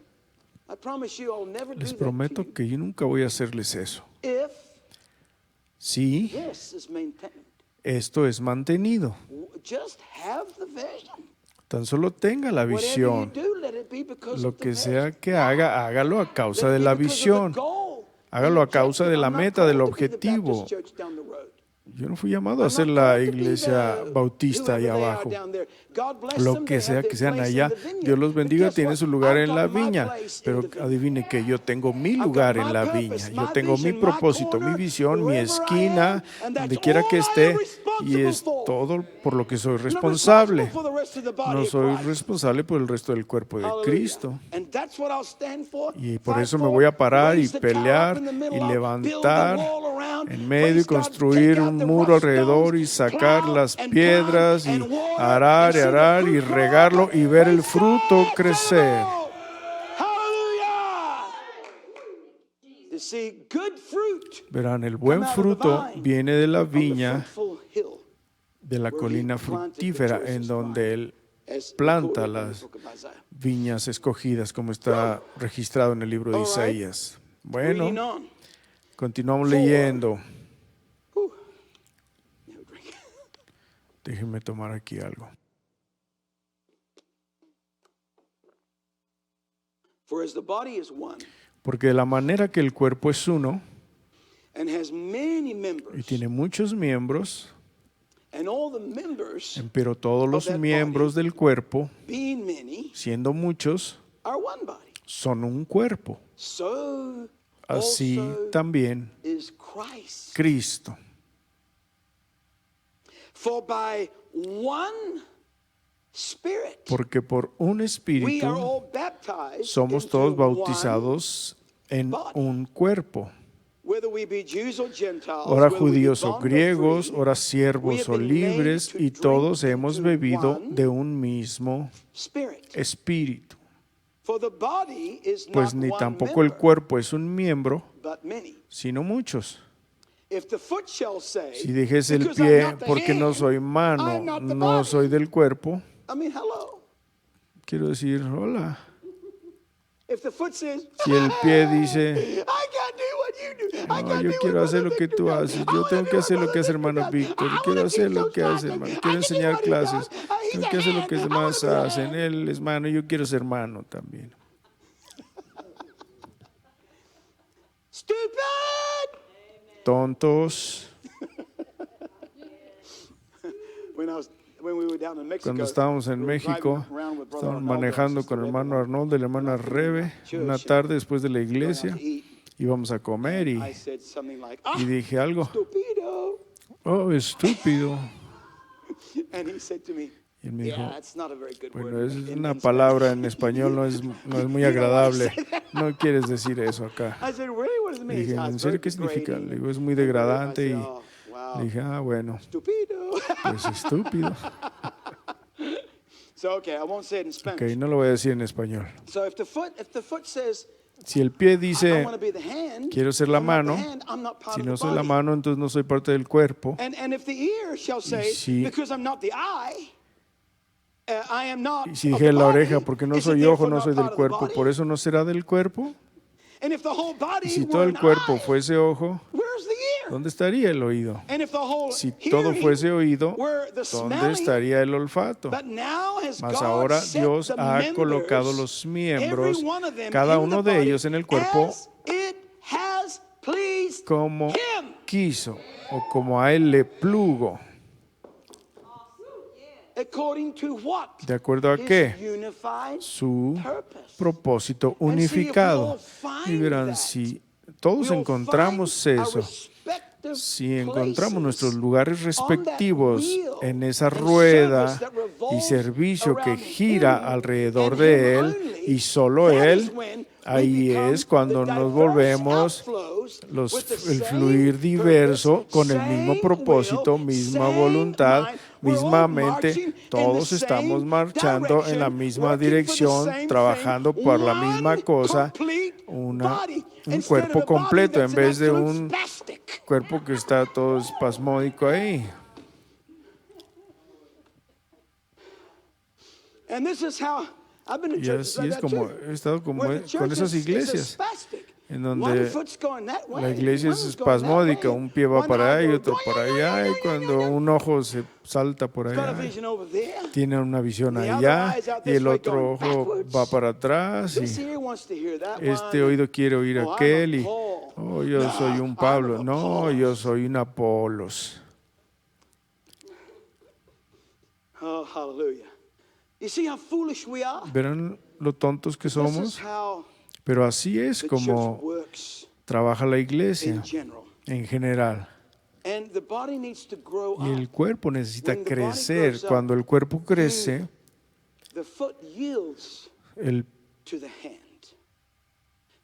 I promise you I'll never Les do that prometo to you que yo nunca voy a hacerles eso. if Sí, this is maintained. esto es mantenido. Just have the vision. Tan solo tenga la Whatever you visión. do, let it be because Lo of the que sea vision. que haga, hágalo a causa Let de it la be because of visión. the goal, Hágalo the a causa de objective. la I'm not meta, del called to be the objetivo. Baptist church down the road. Yo no fui llamado a I'm ser not la called to be iglesia the- bautista ahí whoever they are abajo. down there. God bless Lo them, que they sea have que their sean place in allá, the vineyard. Dios los But bendiga, guess tienen what? su lugar I've en got la my viña. place in Pero the vineyard. adivine que yo tengo mi I've got lugar my en la purpose, viña. my Yo tengo mi vision, my propósito, mi corner, visión, mi wherever I esquina, am, and that's donde quiera que all I esté. am Y responsible es for. todo por lo que soy I'm not responsable. responsible for the rest of the body No of soy Christ. responsable por el resto del cuerpo de Hallelujah. Cristo. And that's what I'll stand for, Y por fight eso me for, voy a parar y raise the tower pelear up in the y middle of, levantar build the wall around, en medio y praise God, construir take out un the muro rough alrededor y stones, sacar plow las and piedras plant y and water arar and y see the arar y fruit grow regarlo up. y ver el Praise fruto God, crecer. General. Hallelujah. You see, good fruit Verán, el buen come out of the fruto vine viene de la on the viña fruitful hill, de la where he colina planted the fructífera en choicest donde vine, él as planta recorded in the las book of Isaiah. viñas escogidas, como está registrado en el libro de All right. Isaías. Bueno, Reading on. continuamos For- leyendo. Whew. No drink. Déjenme tomar aquí algo. For as the body is one Porque de la manera que el cuerpo es uno and has many y members, tiene muchos miembros, and all the members, pero todos los that miembros del cuerpo, being many, siendo muchos, are one body. son un cuerpo. So Así also también is Christ. Cristo. For by one Spirit Porque por un we espíritu are all baptized somos into todos one, bautizados en un cuerpo. whether we be Jews or Gentiles, Ora whether we be judíos o bond or griegos, free, ora we siervos have o been libres, made to y todos drink hemos into bebido one de un mismo Spirit. espíritu. For the body is Pues not ni one tampoco el member, cuerpo es un miembro, but many. sino muchos. If the foot shall say, Si dijese el "Because I'm pie, not the porque no hand, soy I'm mano, not the no body." soy del cuerpo, I mean, hello. quiero decir, hola. If the foot says, Si el pie dice, I can't do what you do. I no, can't yo do quiero what hacer lo Brother que Victor tú does. haces, I yo wanna tengo do que what hacer lo que Brother hace Victor hermano does. Víctor, I yo wanna quiero hacer teach lo those que hace classes. hermano, I quiero can do enseñar what he does. clases, He's tengo a que hacer lo hand. que I los wanna demás be a hacen, hand. él es mano, yo quiero ser mano también. Stupid! Tontos. When we were down in Mexico, Cuando estábamos en we were México, driving around with Brother estábamos Arnoldo and manejando Sister con el hermano Rebecca, Arnoldo y la hermana Rebe, una tarde después de la iglesia, going out to eat. íbamos a comer I said something like, y dije algo, stupido. oh, estúpido. And he said to me, Y él me dijo, yeah, it's not a very good bueno, word. es in una Spanish." palabra en español, no es muy agradable. No quieres decir eso acá. I said, really? What does it Le mean? He dije, said, "Ah, ¿en it's serio very qué significa? degrading." Le digo, es muy I said, degradante y "Oh, wow. le dije, ah, bueno, Stupido. pues estúpido. So, okay, I won't say it in Spanish. Ok, no lo voy a decir en español. So if the foot says, Si el pie I dice, want to be the hand, quiero ser la I'm not the mano, hand, I'm not part si of no the soy la body. mano, entonces no soy parte del cuerpo. And if the ear shall say, si- because I'm not the eye, I am not Y si of dije the la body, oreja, porque no is it soy ojo, therefore no not soy part del of the cuerpo, body? por eso no será del cuerpo. And if the whole Y body si todo were el an cuerpo eye, fuese ojo, where's the ear? ¿dónde estaría el oído? And if the whole Si todo hearing fuese oído, were the ¿dónde smelling? estaría el olfato? But now has Mas God ahora set Dios the ha colocado members, los every miembros, one of them cada in uno the de body, ellos en el cuerpo, as it has pleased como him. quiso o como a él le plugo. According to what? ¿De acuerdo a His qué? unified Su purpose. propósito And see, if we unificado. all find Y verán, that, si todos we'll encontramos find our eso, respective si encontramos places nuestros lugares on that respectivos wheel en esa and rueda service that y revolves servicio que around gira him alrededor and de him él only, y solo that él, is when we ahí become es cuando the nos diverse volvemos outflows los, with the el same fluir diverso purpose, con el mismo same propósito, will, misma same voluntad, mind. We're all misma marching mente. in Todos the estamos same marchando en la direction, misma working for the dirección, same trabajando thing, por la one misma cosa, complete un body, instead cuerpo of a body completo that's en an vez de absolute un spastic. cuerpo que está todo espasmódico ahí. And this is how I've been to Y churches así like es that como too, he estado como where the con church esas is a iglesias spastic. en One donde foot's going that way, la iglesia es one is going that espasmódica, way, un pie va one para eye allá y goes, otro para allá, y cuando un ojo se salta por got a allá, vision over there. tiene una visión The other allá, eye's out y this el way otro going ojo backwards. va para atrás, This y ear wants to hear that este one. oído quiere oír Oh, I'm a aquel, y Paul. oh, yo No, soy un I'm Pablo, an no, Apollos. yo soy un Apolos. Oh, hallelujah. You see how foolish we are? Verán lo tontos que This is somos, how pero así es the como church works trabaja la in iglesia general. en general. And the body needs to grow Y el up. cuerpo necesita When the body crecer. grows up, Cuando el cuerpo crece, The foot yields el to the hand.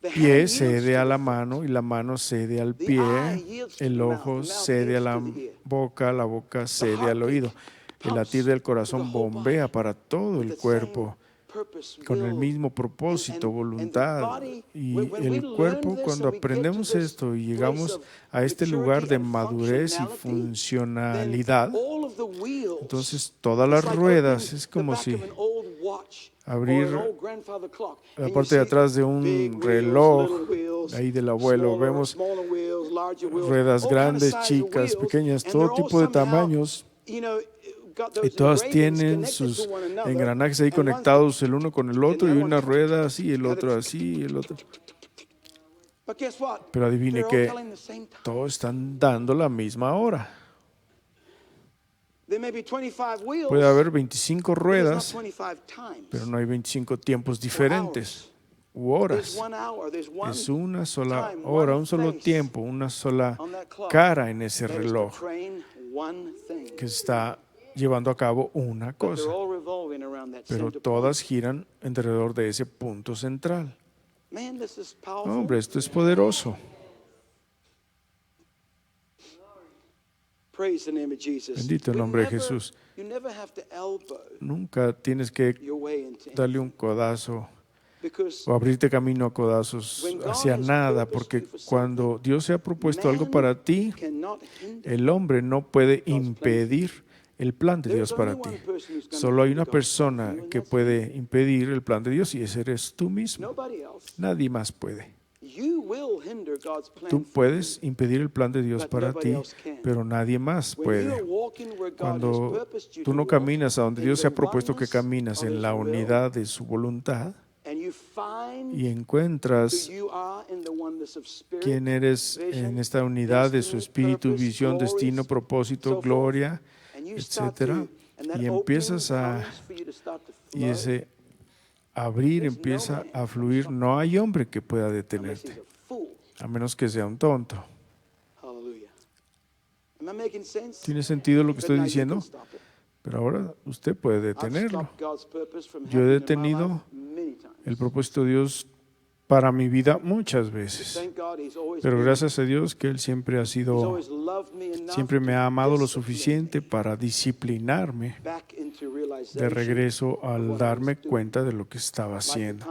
The pie hand yields cede to a the la foot. mano y la mano cede al The pie, eye yields to el the mouth, ojo the mouth cede a la yields to the ear. boca cede al heartbeat oído. El latir del corazón bombea para todo el cuerpo con el mismo propósito, voluntad. Y el cuerpo, cuando aprendemos esto y llegamos a este lugar de madurez y funcionalidad, entonces todas las ruedas es como si abrir la parte de atrás de un reloj ahí del abuelo. Vemos ruedas grandes, chicas, pequeñas, todo tipo de tamaños. Y todas tienen sus engranajes ahí conectados el uno con el otro, y una rueda así, el otro así, el otro. Pero adivine que todos están dando la misma hora. Puede haber 25 ruedas, pero no hay 25 tiempos diferentes u horas. Es una sola hora, un solo tiempo, una sola cara en ese reloj que está llevando a cabo una cosa, pero todas giran alrededor de ese punto central. Hombre, esto es poderoso. Bendito el nombre de Jesús. Nunca tienes que darle un codazo o abrirte camino a codazos hacia nada, porque cuando Dios se ha propuesto algo para ti, el hombre no puede impedir el plan de Dios para ti. Solo hay una persona que puede impedir el plan de Dios, y ese eres tú mismo. Nadie más puede. Tú puedes impedir el plan de Dios para ti, pero nadie más puede. Cuando tú no caminas a donde Dios se ha propuesto que caminas, en la unidad de su voluntad, y encuentras quién eres en esta unidad de su espíritu, visión, destino, propósito, gloria, etcétera, y empiezas y ese abrir empieza a fluir, no hay hombre que pueda detenerte, a menos que sea un tonto. ¿Tiene sentido lo que estoy diciendo? Pero ahora usted puede detenerlo. Yo he detenido el propósito de Dios para mi vida muchas veces, pero gracias a Dios que Él siempre me ha amado lo suficiente para disciplinarme de regreso al darme cuenta de lo que estaba haciendo.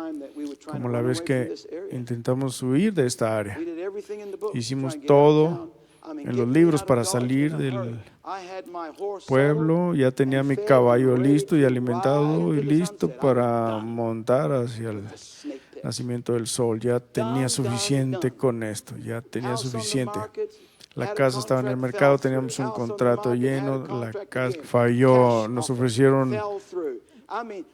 Como la vez que intentamos huir de esta área, hicimos todo en los libros para salir del pueblo. Ya tenía mi caballo listo y alimentado y listo para montar hacia nacimiento del sol. Ya tenía suficiente con esto, ya tenía suficiente. La casa estaba en el mercado, teníamos un contrato lleno, la casa falló, nos ofrecieron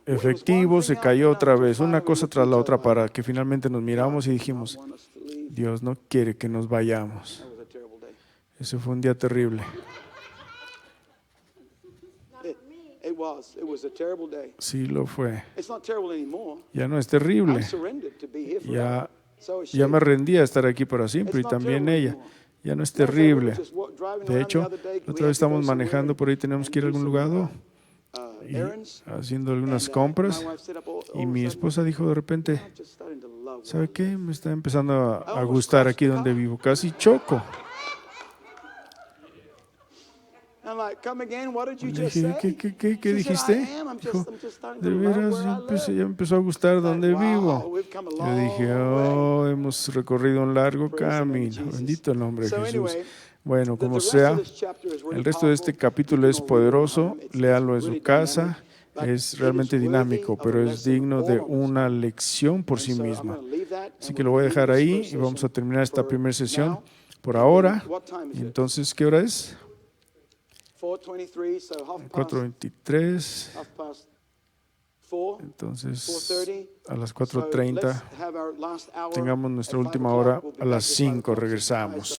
efectivo, se cayó otra vez, una cosa tras la otra, para que finalmente nos miramos y dijimos, Dios no quiere que nos vayamos. Ese fue un día terrible. Sí lo fue. Ya no es terrible. Ya me rendí a estar aquí para siempre, y también ella. Ya no es terrible. De hecho, otra vez estamos manejando por ahí, tenemos que ir a algún lugar y haciendo algunas compras, y mi esposa dijo de repente, ¿sabe qué? Me está empezando a gustar aquí donde vivo. Casi choco. Le dije, ¿qué dijiste? Dijo, de veras, ya empezó a gustar donde vivo. Yo dije, oh, hemos recorrido un largo camino. Bendito el nombre de Jesús. Bueno, como sea, el resto de este capítulo es poderoso. Léalo en su casa. Es realmente dinámico, pero es digno de una lección por sí misma. Así que lo voy a dejar ahí y vamos a terminar esta primera sesión por ahora. Y entonces, ¿qué hora es? 4:23. Entonces, a las 4:30 tengamos nuestra última hora. A las 5 regresamos.